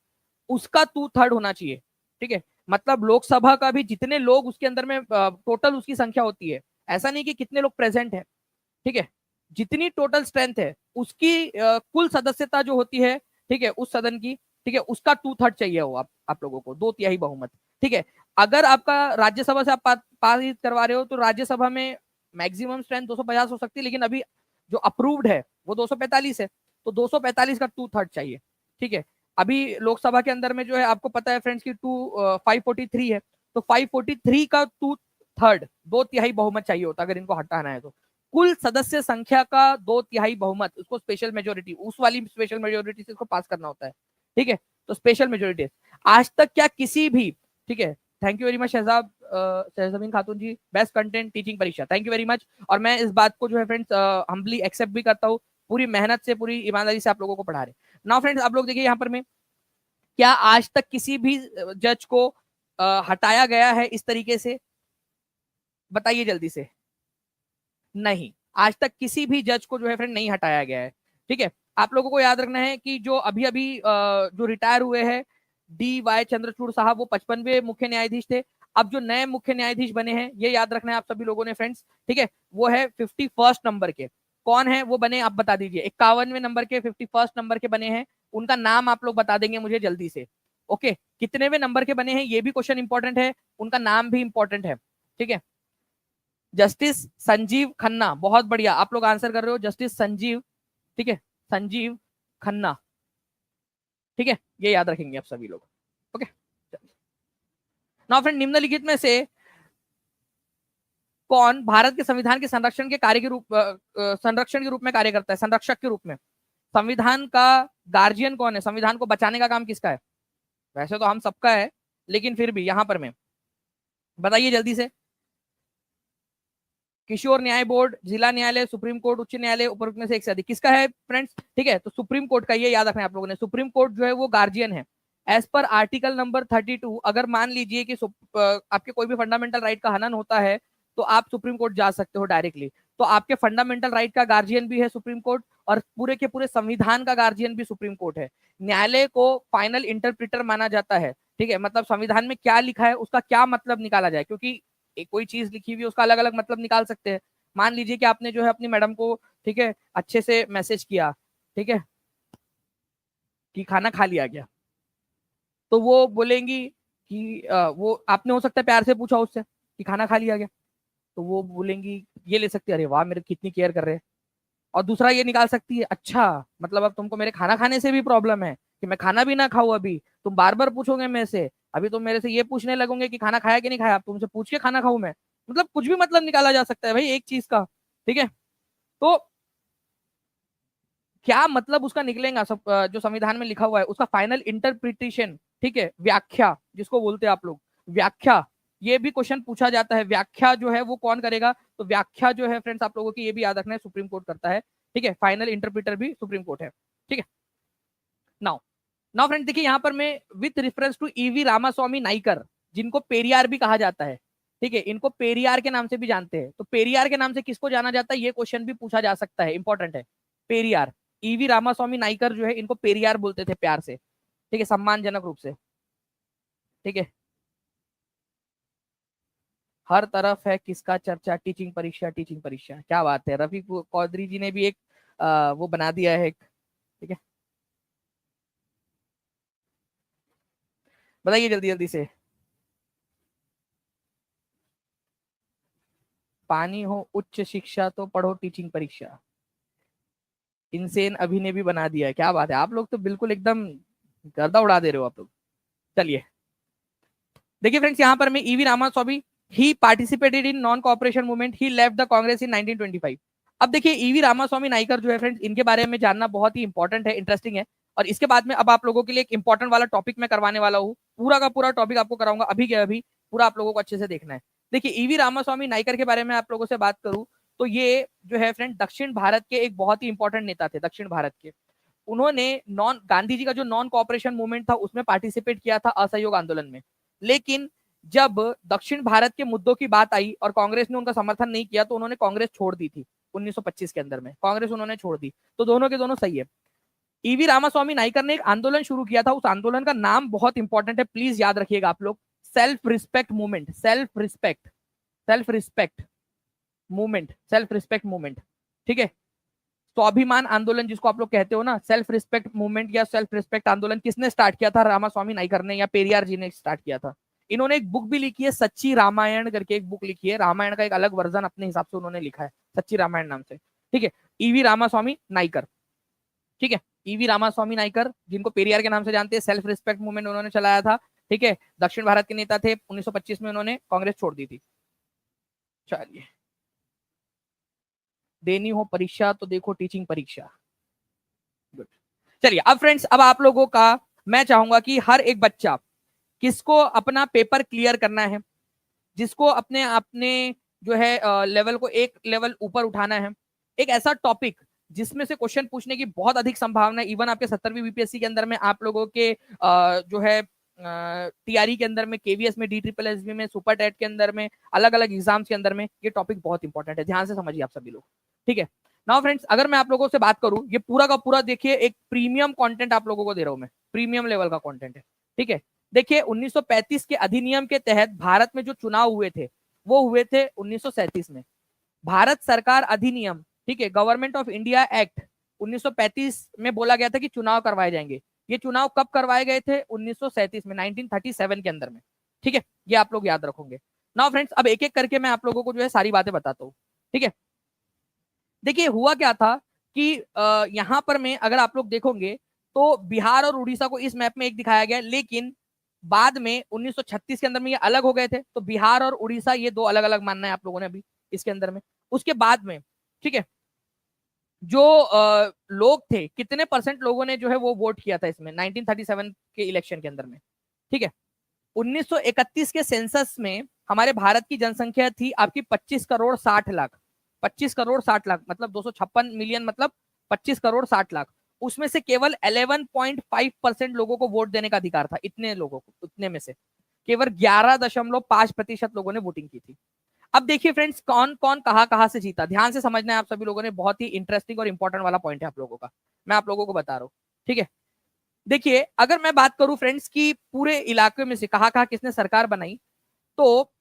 उसका 2/3 होना चाहिए, ठीक है। मतलब लोकसभा का भी जितने लोग उसके अंदर में टोटल उसकी संख्या होती है, ऐसा नहीं कि कितने लोग प्रेजेंट है, ठीक है, जितनी टोटल स्ट्रेंथ है उसकी कुल सदस्यता जो होती है, ठीक है, उस सदन की, ठीक है, उसका 2/3 चाहिए हो आप लोगों को, 2/3 बहुमत, ठीक है। अगर आपका राज्यसभा से आप पारित करवा रहे हो तो राज्यसभा में मैक्सिमम स्ट्रेंथ 250 हो सकती है, लेकिन अभी जो अप्रूव्ड है वो 245 है, तो 245 का 2/3 चाहिए, ठीक है। अभी लोकसभा के अंदर में जो है आपको पता है फ्रेंड्स की 543 है, तो 543 का 2/3, 2/3 बहुमत चाहिए होता अगर इनको हटाना है तो। कुल सदस्य संख्या का 2/3 बहुमत, उसको स्पेशल मेजोरिटी, उस वाली स्पेशल मेजोरिटी से इसको पास करना होता है, ठीक है। तो स्पेशल मेजोरिटी आज तक क्या किसी भी, ठीक है, thank you very much शहजाब शहजमीन Khatoon ji, best content teaching परीक्षा, थैंक यू वेरी मच। और मैं इस बात को जो है फ्रेंड्स हम्बली एक्सेप्ट भी करता हूँ, पूरी मेहनत से पूरी ईमानदारी से आप लोगों को पढ़ा रहे। नाउ फ्रेंड्स आप लोग देखिए यहाँ पर में, क्या आज तक किसी भी जज को हटाया गया है इस तरीके से? बताइए जल्दी से। नहीं, आज तक किसी भी जज को जो है फ्रेंड नहीं हटाया गया है, ठीक है। आप लोगों को याद रखना है कि जो अभी अभी जो रिटायर हुए हैं DY चंद्रचूड़ साहब, वो 55वें मुख्य न्यायाधीश थे। अब जो नए मुख्य न्यायाधीश बने हैं, ये याद रखना है आप सभी लोगों ने फ्रेंड्स, ठीक है, वो है 51st नंबर के। कौन है वो बने, आप बता दीजिए। 51वें नंबर के, 51st नंबर के बने हैं, उनका नाम आप लोग बता देंगे मुझे जल्दी से। ओके, कितनेवें नंबर के बने हैं ये भी क्वेश्चन इंपॉर्टेंट है, उनका नाम भी इंपॉर्टेंट है, ठीक है। जस्टिस संजीव खन्ना, बहुत बढ़िया, आप लोग आंसर कर रहे हो, जस्टिस संजीव, ठीक है, संजीव खन्ना, ठीक है, ये याद रखेंगे आप सभी लोग। ओके, नाउ फ्रेंड, निम्नलिखित में से कौन भारत के संविधान के संरक्षण के कार्य के रूप संरक्षण के रूप में कार्य करता है, संरक्षक के रूप में? संविधान का गार्जियन कौन है? संविधान को बचाने का काम किसका है? वैसे तो हम सबका है, लेकिन फिर भी यहां पर में बताइए जल्दी से। किशोर न्याय बोर्ड, जिला न्यायालय, सुप्रीम कोर्ट, उच्च न्यायालय, उपरोक्त में से एक से अधिक, किसका है फ्रेंड्स? ठीक है, तो सुप्रीम कोर्ट का, ये याद रखना है आप लोगों ने, सुप्रीम कोर्ट जो है वो गार्जियन है। एज पर आर्टिकल नंबर 32, अगर मान लीजिए कि आपके कोई भी फंडामेंटल राइट का हनन होता है तो आप सुप्रीम कोर्ट जा सकते हो डायरेक्टली। तो आपके फंडामेंटल राइट का गार्जियन भी है सुप्रीम कोर्ट, और पूरे के पूरे संविधान का गार्जियन भी सुप्रीम कोर्ट है। न्यायालय को फाइनल इंटरप्रिटर माना जाता है, ठीक है, मतलब संविधान में क्या लिखा है उसका क्या मतलब निकाला जाए, क्योंकि एक कोई चीज लिखी हुई उसका अलग अलग मतलब निकाल सकते हैं। मान लीजिए कि आपने जो है अपनी मैडम को, ठीक है, अच्छे से मैसेज किया, ठीक है, कि खाना खा लिया गया, तो वो बोलेंगी कि वो आपने हो सकता है प्यार से पूछा उससे कि खाना खा लिया गया, तो वो बोलेंगी, ये ले सकती है, अरे वाह मेरे कितनी केयर कर रहे हैं। और दूसरा ये निकाल सकती है, अच्छा मतलब अब तुमको मेरे खाना खाने से भी प्रॉब्लम है कि मैं खाना भी ना खाऊं, अभी तुम बार बार पूछोगे मेरे से, अभी तुम मेरे से ये पूछने लगोगे कि खाना खाया कि नहीं खाया, तुमसे पूछ के खाना खाऊं मैं। मतलब कुछ भी मतलब निकाला जा सकता है भाई एक चीज का, ठीक है। तो क्या मतलब उसका निकलेगा सब जो संविधान में लिखा हुआ है उसका फाइनल इंटरप्रिटेशन, ठीक है, व्याख्या जिसको बोलते हैं आप लोग, व्याख्या, ये भी क्वेश्चन पूछा जाता है, व्याख्या जो है वो कौन करेगा, तो व्याख्या जो है फ्रेंड्स आप लोगों की ये भी याद रखना है सुप्रीम कोर्ट करता है, ठीक है, फाइनल इंटरप्रिटर भी सुप्रीम कोर्ट है, ठीक है। नाउ नाउ फ्रेंड देखिए यहाँ पर मैं with reference to E V Ramaswamy Naicker, जिनको पेरियार भी कहा जाता है, ठीक है, इनको पेरियार के नाम से भी जानते हैं, तो पेरियार के नाम से किसको जाना जाता है, ये क्वेश्चन भी पूछा जा सकता है, इंपॉर्टेंट है। पेरियार, ईवी रामास्वामी नाइकर जो है इनको पेरियार बोलते थे प्यार से, ठीक है, सम्मानजनक रूप से, ठीक है। हर तरफ है किसका चर्चा, टीचिंग परीक्षा, टीचिंग परीक्षा, क्या बात है, रफीक चौधरी जी ने भी एक वो बना दिया है एक, ठीक है, बताइए जल्दी जल्दी से। पानी हो उच्च शिक्षा तो पढ़ो टीचिंग परीक्षा, इनसेन अभी ने भी बना दिया है, क्या बात है, आप लोग तो बिल्कुल एकदम गर्दा उड़ा दे रहे हो आप लोग। चलिए देखिए फ्रेंड्स यहाँ पर मैं E V Ramaswamy, he participated in non cooperation movement, he left the Congress in 1925। अब देखिए ईवी रामास्वामी नाइकर जो है फ्रेंड्स, इनके बारे में जानना बहुत ही इंपॉर्टेंट है, इंटरेस्टिंग है। और इसके बाद में अब आप लोगों के लिए एक इंपॉर्टेंट वाला टॉपिक मैं करवाने वाला हूँ, पूरा का पूरा टॉपिक आपको कराऊंगा अभी के अभी, पूरा आप लोगों को अच्छे से देखना है। देखिए ईवी रामास्वामी नाइकर के बारे में आप लोगों से बात करूं तो ये जो है फ्रेंड दक्षिण भारत के एक बहुत ही इंपॉर्टेंट नेता थे, दक्षिण भारत के। उन्होंने नॉन गांधी जी का जो नॉन कॉपरेशन मूवमेंट था उसमें पार्टिसिपेट किया था, असहयोग आंदोलन में। लेकिन जब दक्षिण भारत के मुद्दों की बात आई और कांग्रेस ने उनका समर्थन नहीं किया तो उन्होंने कांग्रेस छोड़ दी थी 1925 के अंदर में, कांग्रेस उन्होंने छोड़ दी। तो दोनों के दोनों सही है। ईवी रामास्वामी नाइकर ने एक आंदोलन शुरू किया था, उस आंदोलन का नाम बहुत इंपॉर्टेंट है, प्लीज याद रखिएगा आप लोग, self respect movement, self respect, self respect movement, self respect movement, ठीक है। स्वाभिमान आंदोलन जिसको आप लोग कहते हो ना, सेल्फ रिस्पेक्ट मूवमेंट या सेल्फ रिस्पेक्ट आंदोलन किसने स्टार्ट किया था, रामास्वामी नाइकर ने या पेरियार जी ने स्टार्ट किया था। इन्होंने एक बुक भी लिखी है, सच्ची रामायण करके एक बुक लिखी है, रामायण का एक अलग वर्जन अपने हिसाब से उन्होंने लिखा है, सच्ची रामायण नाम से, ठीक है। ईवी रामास्वामी नाइकर, ठीक है, ईवी रामास्वामी नाइकर जिनको पेरियार के नाम से जानते हैं, सेल्फ रिस्पेक्ट मूवमेंट उन्होंने चलाया था, ठीक है, दक्षिण भारत के नेता थे, 1925 में उन्होंने कांग्रेस छोड़ दी थी। चलिए, देनी हो परीक्षा तो देखो टीचिंग परीक्षा, गुड। चलिए अब फ्रेंड्स, अब आप लोगों का मैं चाहूंगा कि हर एक बच्चा किसको अपना पेपर क्लियर करना है, जिसको अपने अपने जो है लेवल को एक लेवल ऊपर उठाना है, एक ऐसा टॉपिक जिसमें से क्वेश्चन पूछने की बहुत अधिक संभावना है। इवन आपके 70वीं बीपीएससी के अंदर में आप लोगों के जो है टीआरई के अंदर में, केवीएस में, डी ट्रिपल एसबी में, सुपर टेट के अंदर में, अलग अलग एग्जाम्स के अंदर में ये टॉपिक बहुत इंपॉर्टेंट है, ध्यान से समझिए आप सभी लोग, ठीक है। नाउ फ्रेंड्स, अगर मैं आप लोगों से बात करूं, ये पूरा का पूरा देखिए एक प्रीमियम कंटेंट आप लोगों को दे रहा हूं मैं, प्रीमियम लेवल का कंटेंट है, ठीक है। देखिए 1935 के अधिनियम के तहत भारत में जो चुनाव हुए थे वो हुए थे 1937 में। भारत सरकार अधिनियम, ठीक है, गवर्नमेंट ऑफ इंडिया एक्ट 1935 में बोला गया था कि चुनाव करवाए जाएंगे। ये चुनाव कब करवाए गए थे, 1937 में, 1937 के अंदर में, ठीक है, ये आप लोग याद रखोगे। नाउ फ्रेंड्स, अब एक एक करके मैं आप लोगों को जो है सारी बातें बताता हूँ, ठीक है। देखिए हुआ क्या था कि यहां पर में अगर आप लोग देखोगे तो बिहार और उड़ीसा को इस मैप में एक दिखाया गया, लेकिन बाद में 1936 के अंदर में ये अलग हो गए थे, तो बिहार और उड़ीसा ये दो अलग अलग मानना है आप लोगों ने अभी इसके अंदर में। उसके बाद में, ठीक है, जो लोग थे, कितने परसेंट लोगों ने जो है वो वोट किया था इसमें 1937 के इलेक्शन के अंदर में, ठीक है। 1931 के सेंसस में हमारे भारत की जनसंख्या थी आपकी 25 करोड़ 60 लाख, 25 करोड़ 60 लाख मतलब 256 मिलियन, मतलब 25 करोड़ 60 लाख। उसमें से केवल 11.5% लोगों को वोट देने का अधिकार था, इतने लोगों को, उतने में से केवल 11.5% लोगों ने वोटिंग की थी। अब देखिए फ्रेंड्स, कौन कौन कहां से जीता, ध्यान से समझना है आप सभी लोगों ने, बहुत ही इंटरेस्टिंग और इंपॉर्टेंट वाला पॉइंट है आप लोगों का, मैं आप लोगों को बता रहा हूं, ठीक है। देखिए अगर मैं बात करूं फ्रेंड्स की पूरे इलाके में से कहां कहां किसने सरकार बनाई, तो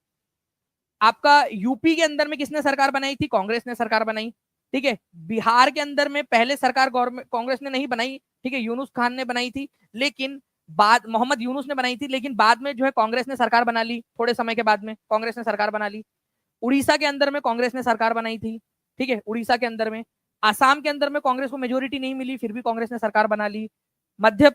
आपका यूपी के अंदर में किसने सरकार बनाई थी, कांग्रेस ने सरकार बनाई, ठीक है। बिहार के अंदर में पहले सरकार गवर्नमेंट कांग्रेस ने नहीं बनाई, ठीक है, यूनुस खान ने बनाई थी, लेकिन बाद मोहम्मद यूनुस ने बनाई थी, लेकिन बाद में जो है कांग्रेस ने सरकार बना ली, थोड़े समय के बाद में कांग्रेस ने सरकार बना ली। उड़ीसा के अंदर में कांग्रेस ने सरकार बनाई थी, ठीक है, उड़ीसा के अंदर में। आसाम के अंदर में कांग्रेस को मेजोरिटी नहीं मिली, फिर भी कांग्रेस ने सरकार बना ली। मध्य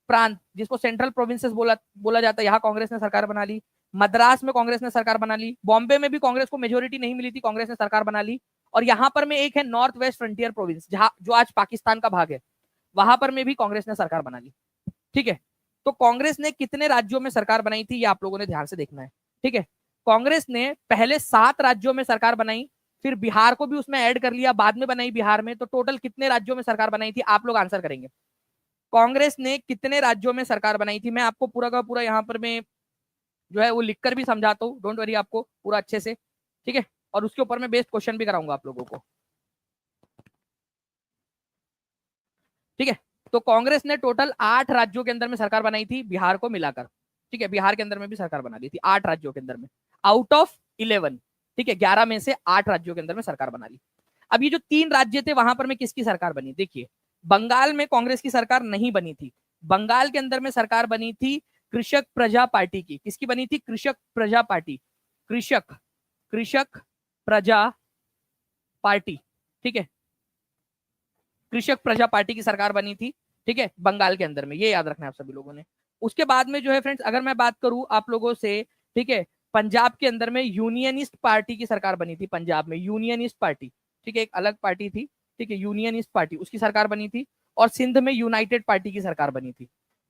प्रांत जिसको सेंट्रल प्रोविंसेस बोला जाता है, यहाँ कांग्रेस ने सरकार बना ली। मद्रास में कांग्रेस ने सरकार बना ली। बॉम्बे में भी कांग्रेस को मेजोरिटी नहीं मिली थी, कांग्रेस ने सरकार बना ली। और यहाँ पर में एक है नॉर्थ वेस्ट फ्रंटियर प्रोविंस, जहां जो आज पाकिस्तान का भाग है, वहां पर में भी कांग्रेस ने सरकार बना ली, ठीक है। तो कांग्रेस ने कितने राज्यों में सरकार बनाई थी, ये आप लोगों ने ध्यान से देखना है। ठीक है। कांग्रेस ने पहले 7 राज्यों में सरकार बनाई, फिर बिहार को भी उसमें ऐड कर लिया, बाद में बनाई बिहार में। तो टोटल कितने राज्यों में सरकार बनाई थी? आप लोग आंसर करेंगे। कांग्रेस ने कितने राज्यों में सरकार बनाई थी? मैं आपको पूरा का पूरा यहाँ पर मैं जो है वो लिखकर भी समझाता हूँ, डोंट वरी, आपको पूरा अच्छे से, ठीक है। और उसके ऊपर मैं बेस्ड क्वेश्चन भी कराऊंगा आप लोगों को, ठीक है। तो कांग्रेस ने टोटल 8 राज्यों के अंदर में सरकार बनाई थी, बिहार को मिलाकर, ठीक है। बिहार के अंदर में भी सरकार बना ली थी 8 राज्यों के अंदर में, आउट ऑफ 11, ठीक है। 11 में से 8 राज्यों के अंदर में सरकार बना ली। अब ये जो 3 राज्य थे वहां पर में किसकी सरकार बनी? देखिए, बंगाल में कांग्रेस की सरकार नहीं बनी थी। बंगाल के अंदर में सरकार बनी थी कृषक प्रजा पार्टी की। किसकी बनी थी? कृषक प्रजा पार्टी, कृषक कृषक प्रजा पार्टी, ठीक है। कृषक प्रजा पार्टी की सरकार बनी थी, ठीक है, बंगाल के अंदर में। ये याद रखना है आप सभी लोगों ने। उसके बाद में जो है फ्रेंड्स, अगर मैं बात करूं आप लोगों से, ठीक है, पंजाब के अंदर में यूनियनिस्ट पार्टी की सरकार बनी थी। पंजाब में यूनियनिस्ट पार्टी, ठीक है, एक अलग पार्टी थी, ठीक है, यूनियनिस्ट पार्टी, उसकी सरकार बनी थी। और सिंध में यूनाइटेड पार्टी की सरकार बनी थी।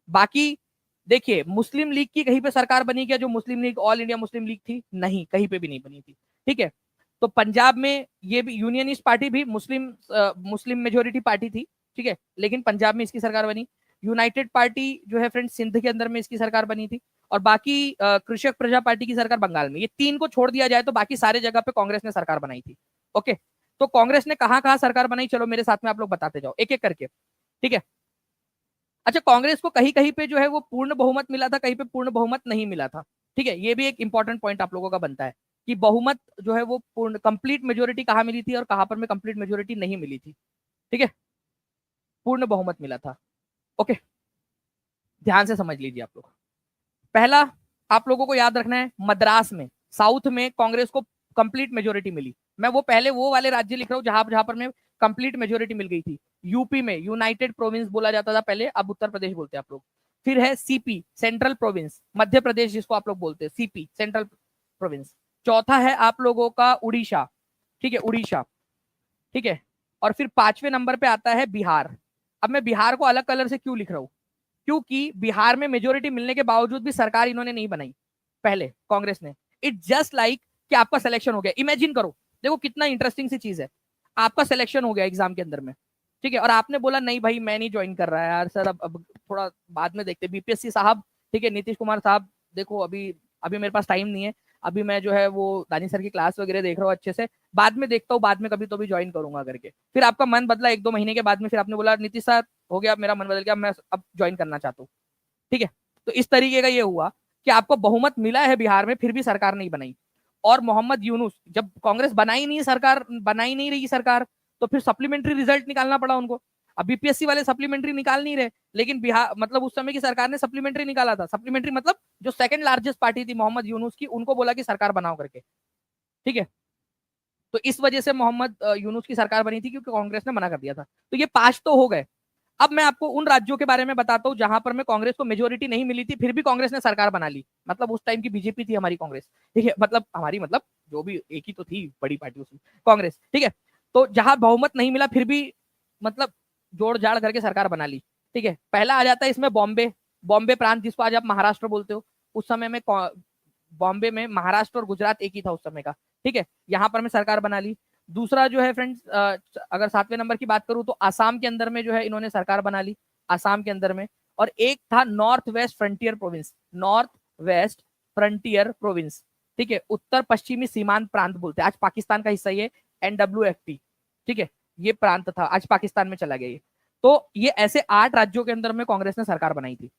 बाकी देखिए, मुस्लिम लीग की कहीं पे सरकार बनी क्या? जो मुस्लिम लीग, ऑल इंडिया मुस्लिम लीग थी, नहीं, कहीं पे भी नहीं बनी थी, ठीक है। तो पंजाब में ये भी यूनियनिस्ट पार्टी भी मुस्लिम मेजोरिटी पार्टी थी, ठीक है, लेकिन पंजाब में इसकी सरकार बनी। यूनाइटेड पार्टी जो है फ्रेंड्स सिंध के अंदर में इसकी सरकार बनी थी। और बाकी कृषक प्रजा पार्टी की सरकार बंगाल में। ये 3 को छोड़ दिया जाए तो बाकी सारे जगह पे कांग्रेस ने सरकार बनाई थी। ओके, तो कांग्रेस ने कहां कहां सरकार बनाई, चलो मेरे साथ में आप लोग बताते जाओ एक एक करके, ठीक है। अच्छा, कांग्रेस को कहीं कहीं पे जो है वो पूर्ण बहुमत मिला था, कहीं पे पूर्ण बहुमत नहीं मिला था, ठीक है। ये भी एक इंपॉर्टेंट पॉइंट आप लोगों का बनता है कि बहुमत जो है वो पूर्ण कंप्लीट मेजोरिटी कहां मिली थी और कहां पर में कंप्लीट मेजोरिटी नहीं मिली थी, ठीक है। पूर्ण बहुमत मिला था। ओके, ध्यान से समझ लीजिए आप लोग। पहला आप लोगों को याद रखना है, मद्रास में, साउथ में कांग्रेस को कंप्लीट मेजोरिटी मिली। मैं वो पहले वो वाले राज्य लिख रहा हूं जहां जहां पर में कंप्लीट मेजोरिटी मिल गई थी। यूपी में यूनाइटेड प्रोविंस बोला जाता था पहले, अब उत्तर प्रदेश बोलते हैं आप लोग। फिर है CP, central province, Madhya Pradesh जिसको आप लोग बोलते हैं, सीपी सेंट्रल प्रोविंस। चौथा है आप लोगों का उड़ीसा, ठीक है, उड़ीसा, ठीक है। और फिर 5वें नंबर पे आता है बिहार। अब मैं बिहार को अलग कलर से क्यों लिख रहा हूं? क्योंकि बिहार में मेजोरिटी मिलने के बावजूद भी सरकार इन्होंने नहीं बनाई पहले, कांग्रेस ने। इट जस्ट लाइक कि आपका सिलेक्शन हो गया, इमेजिन करो, देखो कितना इंटरेस्टिंग सी चीज है। आपका सिलेक्शन हो गया एग्जाम के अंदर में, ठीक है, और आपने बोला नहीं भाई मैं नहीं ज्वाइन कर रहा है यार सर, अब थोड़ा बाद में देखते, बीपीएससी साहब, ठीक है, नीतीश कुमार साहब, देखो अभी अभी मेरे पास टाइम नहीं है, अभी मैं जो है वो दानी सर की क्लास वगैरह देख रहा हूँ अच्छे से, बाद में देखता हूँ, बाद में कभी तो भी ज्वाइन करूंगा करके। फिर आपका मन बदला 1-2 महीने के बाद में, फिर आपने बोला नीतीश सर हो गया, मेरा मन बदल गया, मैं अब ज्वाइन करना चाहता हूँ, ठीक है। तो इस तरीके का ये हुआ कि आपको बहुमत मिला है बिहार में, फिर भी सरकार नहीं बनाई। और मोहम्मद यूनुस, जब कांग्रेस बनाई नहीं सरकार, बनाई नहीं रही सरकार, तो फिर सप्लीमेंट्री रिजल्ट निकालना पड़ा उनको। अब बीपीएससी वाले सप्लीमेंट्री निकाल नहीं रहे, लेकिन बिहार मतलब उस समय की सरकार ने सप्लीमेंट्री निकाला था। सप्लीमेंट्री मतलब जो सेकंड लार्जेस्ट पार्टी थी मोहम्मद यूनुस की, उनको बोला कि सरकार बनाओ करके, ठीक है। तो इस वजह से मोहम्मद यूनुस की सरकार बनी थी, क्योंकि कांग्रेस ने मना कर दिया था। तो ये 5 तो हो गए। अब मैं आपको उन राज्यों के बारे में बताता हूं जहां पर में कांग्रेस को मेजोरिटी नहीं मिली थी, फिर भी कांग्रेस ने सरकार बना ली। मतलब उस टाइम की बीजेपी थी हमारी कांग्रेस, ठीक है, मतलब हमारी मतलब जो भी एक ही तो थी बड़ी पार्टी उसमें, कांग्रेस, ठीक है। तो जहां बहुमत नहीं मिला फिर भी मतलब जोड़ जाड़ करके सरकार बना ली, ठीक है। पहला आ जाता है इसमें बॉम्बे, बॉम्बे प्रांत जिसको आज आप महाराष्ट्र बोलते हो। उस समय में बॉम्बे में महाराष्ट्र और गुजरात एक ही था उस समय का, ठीक है, यहाँ पर मैं सरकार बना ली। दूसरा जो है फ्रेंड्स, अगर 7वें नंबर की बात करूं तो आसाम के अंदर में जो है इन्होंने सरकार बना ली, आसाम के अंदर में। और एक था north west frontier province, north west frontier province, ठीक है, उत्तर पश्चिमी सीमांत प्रांत बोलते हैं, आज पाकिस्तान का हिस्सा ये NWFT, ठीक है, ये प्रांत था, आज पाकिस्तान में चला गया ये। तो ये ऐसे 8 राज्यों के अंदर में कांग्रेस ने सरकार बनाई थी।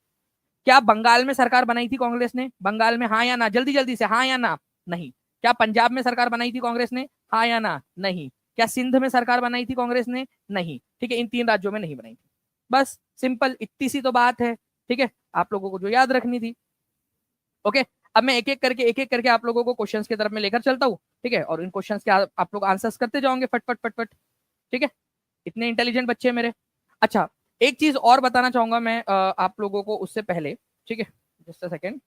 क्या बंगाल में सरकार बनाई थी कांग्रेस ने? बंगाल में हाँ या ना, जल्दी जल्दी से, हाँ या ना? नहीं। क्या पंजाब में सरकार बनाई थी कांग्रेस ने? हाँ या ना? नहीं। क्या सिंध में सरकार बनाई थी कांग्रेस ने? नहीं, ठीक है, इन 3 राज्यों में नहीं बनाई थी। बस सिंपल इतनी सी तो बात है, ठीक है, आप लोगों को जो याद रखनी थी। ओके, अब मैं एक एक करके आप लोगों को क्वेश्चंस की तरफ में लेकर चलता हूँ, ठीक है, और इन क्वेश्चंस के आप लोग आंसर्स करते जाओगे फट फट फट फट, ठीक है, इतने इंटेलिजेंट बच्चे हैं मेरे। अच्छा, एक चीज और बताना चाहूंगा मैं आप लोगों को उससे पहले, ठीक है, जस्ट अ सेकेंड।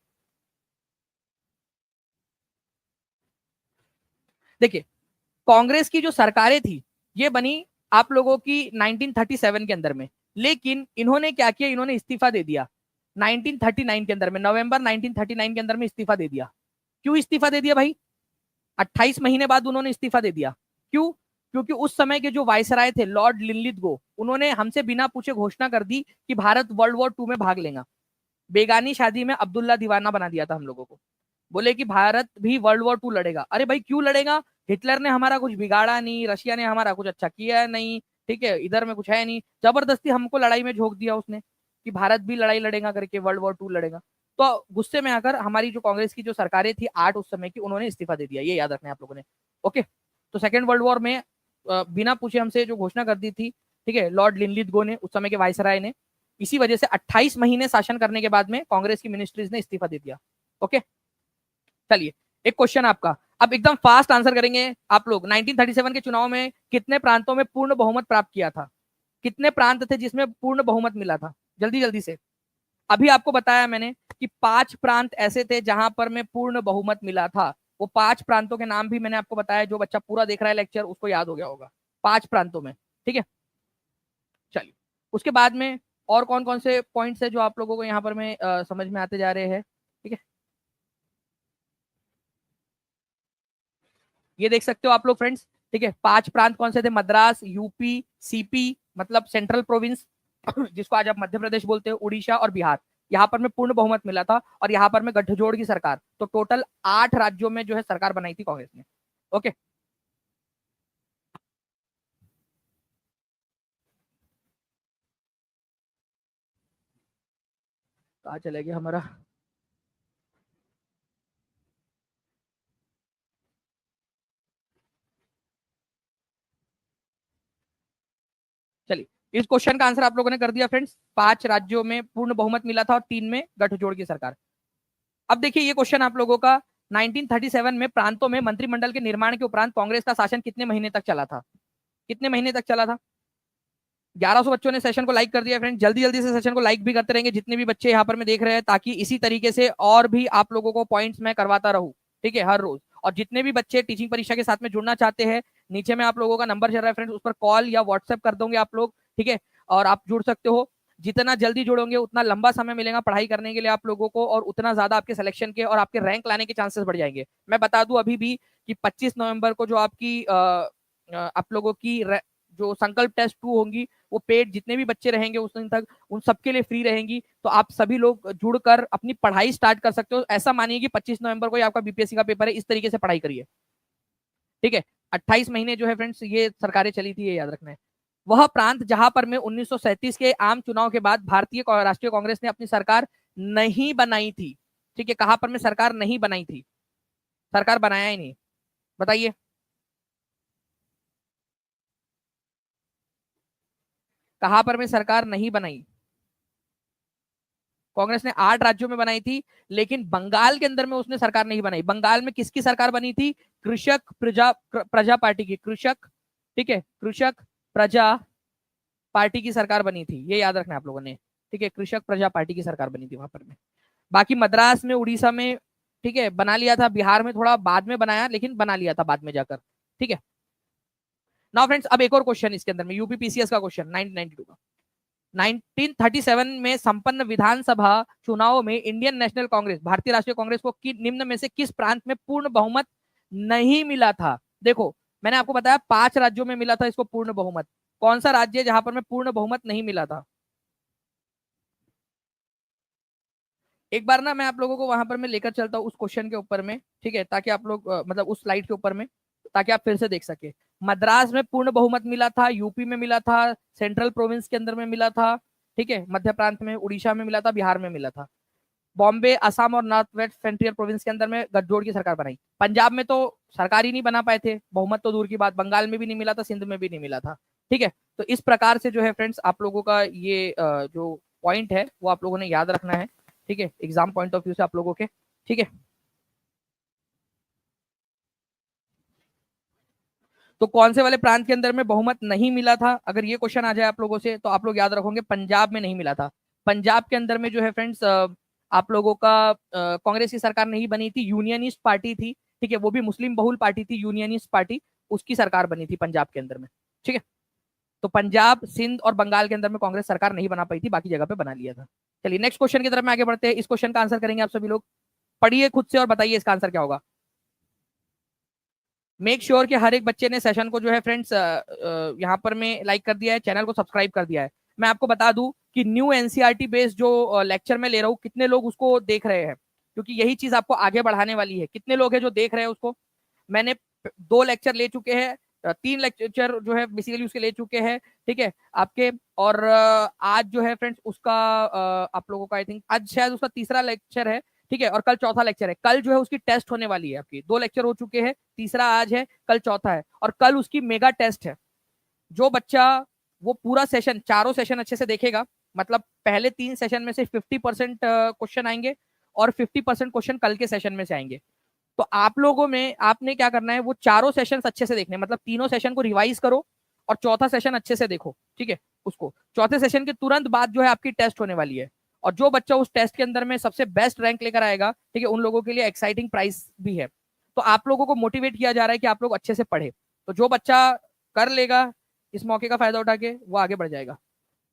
देखिए, कांग्रेस की जो सरकारें थी ये बनी आप लोगों की 1937 के अंदर में, लेकिन इन्होंने क्या किया, इन्होंने इस्तीफा दे दिया 1939 के अंदर में, नवंबर 1939 के अंदर में इस्तीफा दे दिया। क्यों इस्तीफा दे दिया भाई? 28 महीने बाद उन्होंने इस्तीफा दे दिया। क्यों? क्योंकि उस समय के जो वायसराय थे लॉर्ड लिनलिथगो, उन्होंने हमसे बिना पूछे घोषणा कर दी कि भारत वर्ल्ड वॉर 2 में भाग लेगा। बेगानी शादी में अब्दुल्ला दीवाना बना दिया था हम लोगों को। बोले कि भारत भी वर्ल्ड वॉर 2 लड़ेगा। अरे भाई क्यों लड़ेगा? हिटलर ने हमारा कुछ बिगाड़ा नहीं, रशिया ने हमारा कुछ अच्छा किया नहीं, ठीक है, इधर में कुछ है नहीं, जबरदस्ती हमको लड़ाई में झोंक दिया उसने कि भारत भी लड़ाई लड़ेगा करके, वर्ल्ड वॉर 2 लड़ेगा। तो गुस्से में आकर हमारी जो कांग्रेस की जो सरकारें थी 8 उस समय की, उन्होंने इस्तीफा दे दिया। ये याद रखना है आप लोगों ने। ओके, तो सेकेंड वर्ल्ड वॉर में बिना पूछे हमसे जो घोषणा कर दी थी, ठीक है, लॉर्ड लिनलिथगो ने, उस समय के वायसराय ने, इसी वजह से 28 महीने शासन करने के बाद में कांग्रेस की मिनिस्ट्रीज ने इस्तीफा दे दिया। ओके, चलिए एक क्वेश्चन आपका, अब एकदम फास्ट आंसर करेंगे आप लोग। 1937 के चुनाव में कितने प्रांतों में पूर्ण बहुमत प्राप्त किया था? कितने प्रांत थे जिसमें पूर्ण बहुमत मिला था? जल्दी जल्दी से। अभी आपको बताया मैंने कि 5 प्रांत ऐसे थे जहां पर में पूर्ण बहुमत मिला था। वो 5 प्रांतों के नाम भी मैंने आपको बताया। जो बच्चा पूरा देख रहा है लेक्चर उसको याद हो गया होगा, 5 प्रांतों में। ठीक है, चलिए उसके बाद में और कौन कौन से पॉइंट्स है जो आप लोगों को यहाँ पर में समझ में आते जा रहे हैं? ठीक है, ये देख सकते हो आप लोग फ्रेंड्स। ठीक है, 5 प्रांत कौन से थे? मद्रास, यूपी, सीपी मतलब सेंट्रल प्रोविंस जिसको आज आप मध्य प्रदेश बोलते हो, उड़ीसा और बिहार। यहाँ पर में पूर्ण बहुमत मिला था और यहाँ पर में गठजोड़ की सरकार। तो टोटल 8 राज्यों में जो है सरकार बनाई थी कांग्रेस ने। ओके, कहा चले गया हमारा? चलिए, इस क्वेश्चन का आंसर आप लोगों ने कर दिया फ्रेंड्स। 5 राज्यों में पूर्ण बहुमत मिला था और 3 में गठजोड़ की सरकार। अब देखिए ये क्वेश्चन आप लोगों का, 1937 में प्रांतों में मंत्रिमंडल के निर्माण के उपरांत कांग्रेस का शासन कितने महीने तक चला था? कितने महीने तक चला था? 1100 बच्चों ने सेशन को लाइक कर दिया फ्रेंड। जल्दी जल्दी से सेशन को लाइक भी करते रहेंगे जितने भी बच्चे यहाँ पर मैं देख रहे हैं, ताकि इसी तरीके से और भी आप लोगों को पॉइंट्स मैं करवाता रहूं। ठीक है, हर रोज। और जितने भी बच्चे टीचिंग परीक्षा के साथ में जुड़ना चाहते हैं, नीचे में आप लोगों का नंबर चल रहा है फ्रेंड्स, उस पर कॉल या व्हाट्सएप कर दोगे आप लोग। ठीक है, और आप जुड़ सकते हो। जितना जल्दी जुड़ोगे उतना लंबा समय मिलेगा पढ़ाई करने के लिए आप लोगों को, और उतना ज्यादा आपके सिलेक्शन के और आपके रैंक लाने के चांसेस बढ़ जाएंगे। मैं बता दूं अभी भी कि 25 नवंबर को जो आपकी आप लोगों की जो संकल्प टेस्ट 2 होंगी, वो पेड जितने भी बच्चे रहेंगे उस दिन तक उन सबके लिए फ्री रहेंगी। तो आप सभी लोग जुड़कर अपनी पढ़ाई स्टार्ट कर सकते हो। ऐसा मानिए कि 25 नवंबर को ही आपका बीपीएससी का पेपर है, इस तरीके से पढ़ाई करिए। ठीक है, 28 महीने जो है फ्रेंड्स ये सरकारें चली थी, ये याद रखना है। वह प्रांत जहां पर में 1937 के आम चुनाव के बाद भारतीय राष्ट्रीय कांग्रेस ने अपनी सरकार नहीं बनाई थी। ठीक है, कहां पर में सरकार नहीं बनाई थी? सरकार बनाया ही नहीं, बताइए। कहां पर में सरकार नहीं बनाई? कांग्रेस ने 8 राज्यों में बनाई थी, लेकिन बंगाल के अंदर में उसने सरकार नहीं बनाई। बंगाल में किसकी सरकार बनी थी? कृषक प्रजा प्रजा पार्टी की। कृषक, ठीक है, कृषक प्रजा पार्टी की सरकार बनी थी, ये याद रखना है आप लोगों ने। ठीक है, कृषक प्रजा पार्टी की सरकार बनी थी वहां पर में। बाकी मद्रास में, उड़ीसा में, ठीक है, बना लिया था। बिहार में थोड़ा बाद में बनाया, लेकिन बना लिया था बाद में जाकर। ठीक है, नाउ फ्रेंड्स अब एक और क्वेश्चन इसके अंदर में, यूपीपीसीएस का क्वेश्चन 1992 का। 1937 में संपन्न विधानसभा चुनाव में इंडियन नेशनल कांग्रेस, भारतीय राष्ट्रीय कांग्रेस को निम्न में से किस प्रांत में पूर्ण बहुमत नहीं मिला था? देखो मैंने आपको बताया 5 राज्यों में मिला था इसको पूर्ण बहुमत। कौन सा राज्य जहां पर में पूर्ण बहुमत नहीं मिला था? एक बार ना मैं आप लोगों को वहां पर मैं लेकर चलता हूँ उस क्वेश्चन के ऊपर में, ठीक है, ताकि आप लोग मतलब उस स्लाइड के ऊपर में, ताकि आप फिर से देख सके। मद्रास में पूर्ण बहुमत मिला था, यूपी में मिला था, सेंट्रल प्रोविंस के अंदर में मिला था, ठीक है, मध्य प्रांत में, उड़ीसा में मिला था, बिहार में मिला था। बॉम्बे, असम और नॉर्थ वेस्ट फ्रंटियर प्रोविंस के अंदर में गठजोड़ की सरकार बनाई। पंजाब में तो सरकार ही नहीं बना पाए थे, बहुमत तो दूर की बात, बंगाल में भी नहीं मिला था, सिंध में भी नहीं मिला था। ठीक है, तो इस प्रकार से जो है फ्रेंड्स आप लोगों का ये जो पॉइंट है वो आप लोगों ने याद रखना है। ठीक है, एग्जाम पॉइंट ऑफ व्यू से आप लोगों के। ठीक है, तो कौन से वाले प्रांत के अंदर में बहुमत नहीं मिला था? अगर ये क्वेश्चन आ जाए आप लोगों से तो आप लोग याद रखोगे पंजाब में नहीं मिला था। पंजाब के अंदर में जो है फ्रेंड्स आप लोगों का कांग्रेस की सरकार नहीं बनी थी, यूनियनिस्ट पार्टी थी। ठीक है, वो भी मुस्लिम बहुल पार्टी थी, यूनियनिस्ट पार्टी, उसकी सरकार बनी थी पंजाब के अंदर में। ठीक है, तो पंजाब, सिंध और बंगाल के अंदर में कांग्रेस सरकार नहीं बना पाई थी, बाकी जगह पे बना लिया था। चलिए नेक्स्ट क्वेश्चन की तरफ में आगे बढ़ते हैं। इस क्वेश्चन का आंसर करेंगे आप सभी लोग। पढ़िए खुद से और बताइए इसका आंसर क्या होगा। मेक श्योर कि हर एक बच्चे ने सेशन को जो है फ्रेंड्स यहाँ पर मैं लाइक कर दिया है, चैनल को सब्सक्राइब कर दिया है। मैं आपको बता दूं कि न्यू एनसीईआरटी बेस्ड जो लेक्चर में ले रहा हूँ, कितने लोग उसको देख रहे हैं, क्योंकि यही चीज आपको आगे बढ़ाने वाली है। कितने लोग हैं जो देख रहे हैं उसको। मैंने 2 लेक्चर ले चुके हैं, 3 लेक्चर जो है बेसिकली उसके ले चुके हैं, ठीक है आपके। और आज जो है फ्रेंड्स उसका आप लोगों का आई थिंक आज शायद उसका तीसरा लेक्चर है, ठीक है। और कल चौथा लेक्चर है। कल जो है उसकी टेस्ट होने वाली है आपकी। 2 लेक्चर हो चुके हैं, तीसरा आज है, कल चौथा है, और कल उसकी मेगा टेस्ट है। जो बच्चा वो पूरा सेशन, चारों सेशन अच्छे से देखेगा, मतलब पहले 3 सेशन में से 50% क्वेश्चन आएंगे और 50% क्वेश्चन कल के सेशन में से आएंगे। तो आप लोगों में आपने क्या करना है, वो चारों सेशन अच्छे से देखने, मतलब तीनों सेशन को रिवाइज करो और चौथा सेशन अच्छे से देखो, ठीक है। उसको चौथे सेशन के तुरंत बाद जो है आपकी टेस्ट होने वाली है। और जो बच्चा उस टेस्ट के अंदर में सबसे बेस्ट रैंक लेकर आएगा, ठीक है, उन लोगों के लिए एक्साइटिंग प्राइस भी है। तो आप लोगों को मोटिवेट किया जा रहा है कि आप लोग अच्छे से पढ़े। तो जो बच्चा कर लेगा इस मौके का फायदा उठा के, वो आगे बढ़ जाएगा।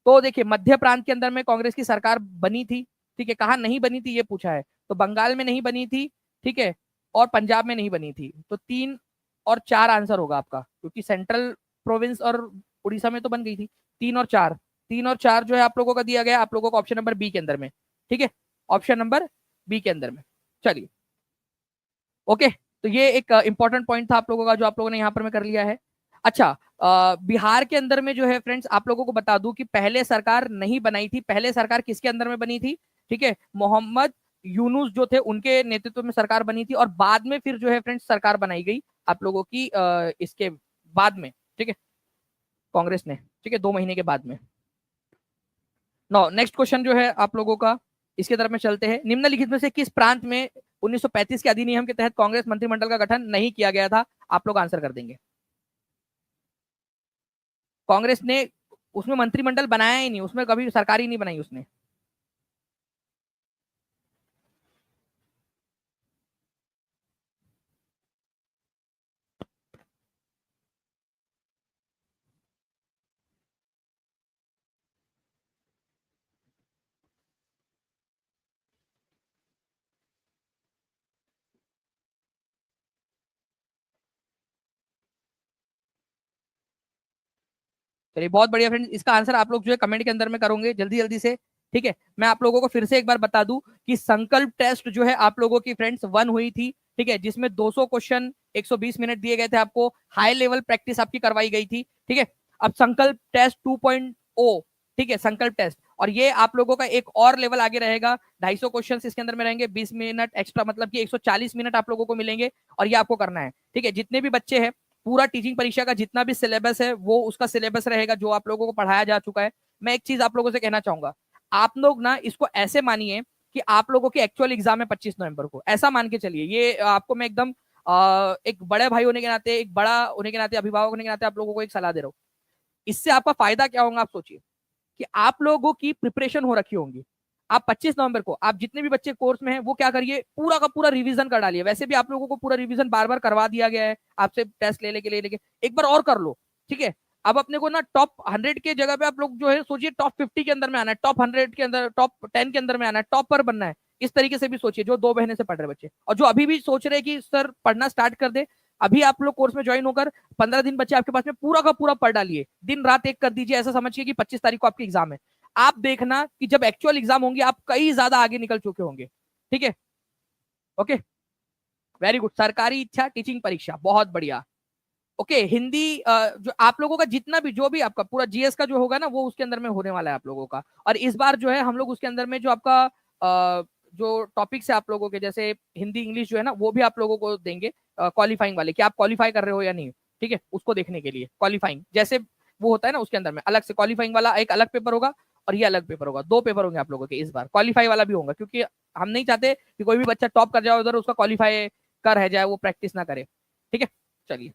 तो देखिए, मध्य प्रांत के अंदर में कांग्रेस की सरकार बनी थी, ठीक है। कहा नहीं बनी थी ये पूछा है, तो बंगाल में नहीं बनी थी, ठीक है, और पंजाब में नहीं बनी थी। तो 3 और 4 आंसर होगा आपका, क्योंकि सेंट्रल प्रोविंस और उड़ीसा में तो बन गई थी। 3 और 4, 3 और 4 जो है आप लोगों का दिया गया, आप लोगों को ऑप्शन नंबर बी के अंदर में, ठीक है, ऑप्शन नंबर बी के अंदर में। चलिए, ओके। तो ये एक इंपॉर्टेंट पॉइंट था आप लोगों का, जो आप लोगों ने यहाँ पर में कर लिया है। अच्छा, बिहार के अंदर में जो है फ्रेंड्स आप लोगों को बता दूं कि पहले सरकार नहीं बनाई थी। पहले सरकार किसके अंदर में बनी थी, ठीक है, मोहम्मद यूनुस जो थे उनके नेतृत्व में सरकार बनी थी। और बाद में फिर जो है फ्रेंड्स सरकार बनाई गई आप लोगों की इसके बाद में, ठीक है, कांग्रेस ने, ठीक है, 2 महीने के बाद में। नो, नेक्स्ट क्वेश्चन जो है आप लोगों का, इसके तरफ में चलते हैं। निम्नलिखित में से किस प्रांत में 1935 के अधिनियम के तहत कांग्रेस मंत्रिमंडल का गठन नहीं किया गया था? आप लोग आंसर कर देंगे। कांग्रेस ने उसमें मंत्रिमंडल बनाया ही नहीं, उसमें कभी सरकार ही नहीं बनाई उसने। चलिए, बहुत बढ़िया फ्रेंड्स। इसका आंसर आप लोग जो है कमेंट के अंदर में करोगे जल्दी जल्दी से, ठीक है। मैं आप लोगों को फिर से एक बार बता दूं कि संकल्प टेस्ट जो है आप लोगों की फ्रेंड्स 1 हुई थी, ठीक है, जिसमें 200 क्वेश्चन 120 मिनट दिए गए थे आपको। हाई लेवल प्रैक्टिस आपकी करवाई गई थी, ठीक है। अब संकल्प टेस्ट 2.0, ठीक है, संकल्प टेस्ट, और ये आप लोगों का एक और लेवल आगे रहेगा। 250 क्वेश्चन इसके अंदर में रहेंगे, 20 मिनट एक्स्ट्रा, मतलब कि 140 मिनट आप लोगों को मिलेंगे। और ये आपको करना है, ठीक है। जितने भी बच्चे हैं, पूरा टीचिंग परीक्षा का जितना भी सिलेबस है वो उसका सिलेबस रहेगा जो आप लोगों को पढ़ाया जा चुका है। मैं एक चीज आप लोगों से कहना चाहूंगा, आप लोग ना इसको ऐसे मानिए कि आप लोगों की एक्चुअल एग्जाम है 25 नवंबर को, ऐसा मान के चलिए। ये आपको मैं एकदम एक बड़े भाई होने के नाते, एक बड़ा होने के नाते, अभिभावक होने के नाते आप लोगों को एक सलाह दे रहा हूँ। इससे आपका फायदा क्या होगा, आप सोचिए कि आप लोगों की प्रिपरेशन हो रखी होंगी। आप 25 नवंबर को आप जितने भी बच्चे कोर्स में हैं वो क्या करिए, पूरा का पूरा रिवीजन कर डालिए। वैसे भी आप लोगों को पूरा रिवीजन बार बार करवा दिया गया है, आपसे टेस्ट ले लेके एक बार और कर लो, ठीक है। अब अपने को ना टॉप 100 के जगह पे आप लोग जो है सोचिए टॉप 50 के अंदर में आना है, टॉप 100 के अंदर, टॉप 10 के अंदर में आना है, टॉप पर बनना है। इस तरीके से भी सोचिए, जो 2 महीने से पढ़ रहे बच्चे, और जो अभी भी सोच रहे कि सर पढ़ना स्टार्ट कर दे, अभी आप लोग कोर्स में ज्वाइन होकर 15 दिन बच्चे आपके पास में, पूरा का पूरा पढ़ डालिए, दिन रात एक कर दीजिए। ऐसा समझिए कि 25 तारीख को आपकी एग्जाम है। आप देखना कि जब एक्चुअल एग्जाम होंगे आप कई ज्यादा आगे निकल चुके होंगे, ठीक है। Okay, very good. सरकारी इच्छा टीचिंग परीक्षा, बहुत बढ़िया। ओके, हिंदी जो आप लोगों का जितना भी, जो भी आपका पूरा जीएस का जो होगा ना, वो उसके अंदर में होने वाला है आप लोगों का। और इस बार जो है हम लोग उसके अंदर में जो आपका जो टॉपिक्स है आप लोगों के, जैसे हिंदी इंग्लिश जो है ना, वो भी आप लोगों को देंगे क्वालिफाइंग वाले, कि आप क्वालिफाई कर रहे हो या नहीं, ठीक है, उसको देखने के लिए। क्वालिफाइंग जैसे वो होता है ना, उसके अंदर में अलग से क्वालिफाइंग वाला एक अलग पेपर होगा, और ये अलग पेपर होगा। 2 पेपर होंगे आप लोगों के इस बार। क्वालिफाई वाला भी होगा, क्योंकि हम नहीं चाहते कि कोई भी बच्चा टॉप कर जाए उधर, उसका क्वालिफाई कर रह जाए, वो प्रैक्टिस ना करे, ठीक है। चलिए,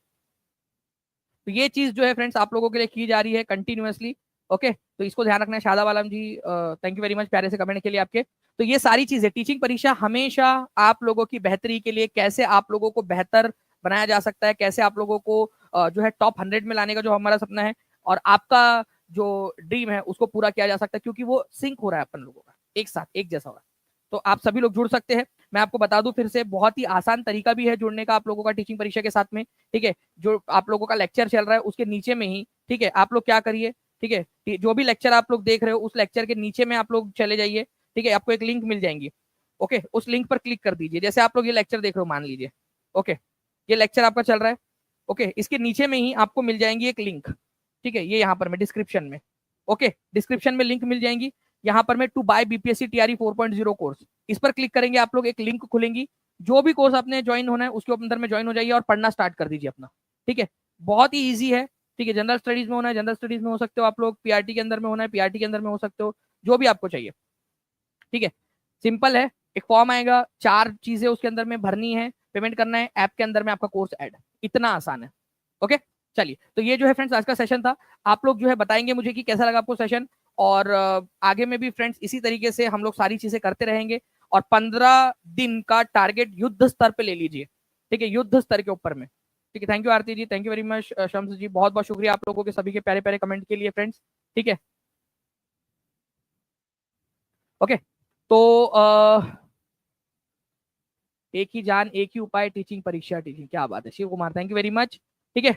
तो ये चीज जो है फ्रेंड्स आप लोगों के लिए की जा रही है कंटिन्यूअसली। ओके, तो इसको ध्यान रखना है। शादाब आलम जी, थैंक यू वेरी मच प्यारे से कमेंट के लिए आपके। तो ये सारी चीजें, टीचिंग परीक्षा हमेशा आप लोगों की बेहतरी के लिए, कैसे आप लोगों को बेहतर बनाया जा सकता है, कैसे आप लोगों को जो है टॉप 100 में लाने का जो हमारा सपना है, और आपका जो ड्रीम है उसको पूरा किया जा सकता है, क्योंकि वो सिंक हो रहा है अपन लोगों का, एक साथ एक जैसा हो रहा है। तो आप सभी लोग जुड़ सकते हैं। मैं आपको बता दूं फिर से, बहुत ही आसान तरीका भी है जुड़ने का आप लोगों का टीचिंग परीक्षा के साथ में। ठीक है, जो आप लोगों का लेक्चर चल रहा है उसके नीचे में ही, ठीक है, आप लोग क्या करिए, ठीक है, जो भी लेक्चर आप लोग देख रहे हो उस लेक्चर के नीचे में आप लोग चले जाइए। ठीक है, आपको एक लिंक मिल जाएंगी। ओके, उस लिंक पर क्लिक कर दीजिए। जैसे आप लोग ये लेक्चर देख रहे हो मान लीजिए, ओके, ये लेक्चर आपका चल रहा है। ओके, इसके नीचे में ही आपको मिल जाएंगी एक लिंक। ठीक है, ये यहाँ पर मैं डिस्क्रिप्शन में, ओके, डिस्क्रिप्शन में लिंक मिल जाएंगी। यहाँ पर मैं to buy BPSC TRE 4.0 course, इस पर क्लिक करेंगे आप लोग, एक लिंक खुलेंगी। जो भी कोर्स आपने ज्वाइन होना है उसके अंदर में ज्वाइन हो जाइए और पढ़ना स्टार्ट कर दीजिए अपना। ठीक है, बहुत ही ईजी है। ठीक है, जनरल स्टडीज में होना है जनरल स्टडीज में हो सकते हो आप लोग, पीआरटी के अंदर में होना है पीआरटी के अंदर में हो सकते हो, जो भी आपको चाहिए। ठीक है, सिंपल है। एक फॉर्म आएगा, 4 चीजें उसके अंदर में भरनी है, पेमेंट करना है, ऐप के अंदर में आपका कोर्स ऐड, इतना आसान है। ओके, चलिए, तो ये जो है फ्रेंड्स आज का सेशन था। आप लोग जो है बताएंगे मुझे कि कैसा लगा आपको सेशन, और आगे में भी फ्रेंड्स इसी तरीके से हम लोग सारी चीजें करते रहेंगे। और 15 दिन का टारगेट युद्ध स्तर पे ले लीजिए। ठीक है, युद्ध स्तर के ऊपर में। ठीक है, thank you Aarti ji, thank you very much Shams ji, बहुत बहुत शुक्रिया आप लोगों के सभी के प्यारे प्यारे कमेंट के लिए फ्रेंड्स। ठीक है, ओके, तो एक ही जान एक ही उपाय, टीचिंग परीक्षा टीचिंग, क्या बात है Shiv Kumar, thank you very much. ठीक है,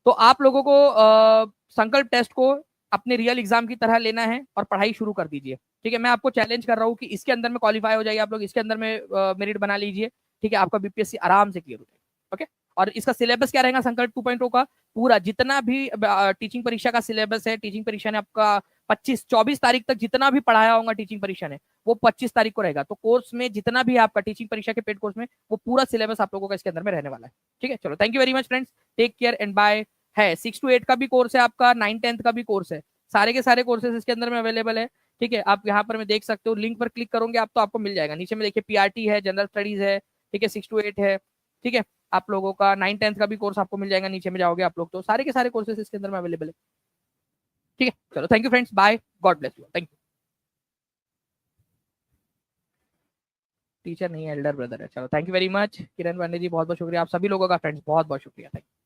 तो आप लोगों को संकल्प टेस्ट को अपने रियल एग्जाम की तरह लेना है और पढ़ाई शुरू कर दीजिए। ठीक है, मैं आपको चैलेंज कर रहा हूँ कि इसके अंदर में क्वालिफाई हो जाइए आप लोग, इसके अंदर में मेरिट बना लीजिए। ठीक है, आपका बीपीएससी आराम से क्लियर हो जाएगा। ओके, और इसका सिलेबस क्या रहेगा संकल्प 2.0 का, पूरा जितना भी टीचिंग परीक्षा का सिलेबस है, टीचिंग परीक्षा ने आपका 24 तारीख तक जितना भी पढ़ाया होगा टीचिंग परीक्षा ने, वो 25 तारीख को रहेगा। तो कोर्स में जितना भी आपका टीचिंग परीक्षा के पेड कोर्स में, वो पूरा सिलेबस आप लोगों का इसके अंदर में रहने वाला है। ठीक है, चलो, thank you very much friends, take care and bye. है 6 to 8 का भी कोर्स है आपका, 9-10 का भी कोर्स है, सारे के सारे कोर्सेज इसके अंदर में अवेलेबल है। ठीक है, आप यहाँ पर मैं देख सकते हो, लिंक पर क्लिक करोगे आप तो आपको मिल जाएगा। नीचे में देखिए पीआरटी है, जनरल स्टडीज है, ठीक है, 6 to 8 है। ठीक है, आप लोगों का 9-10 का भी कोर्स आपको मिल जाएगा, नीचे में जाओगे आप लोग तो सारे के सारे कोर्सेज इसके अंदर में अवेलेबल है। ठीक है, चलो, thank you friends, bye, God bless you, thank you. Teacher नहीं एल्डर ब्रदर है, चलो, thank you very much Kiran Pandey ji, बहुत बहुत शुक्रिया आप सभी लोगों का फ्रेंड्स, बहुत बहुत शुक्रिया, थैंक यू।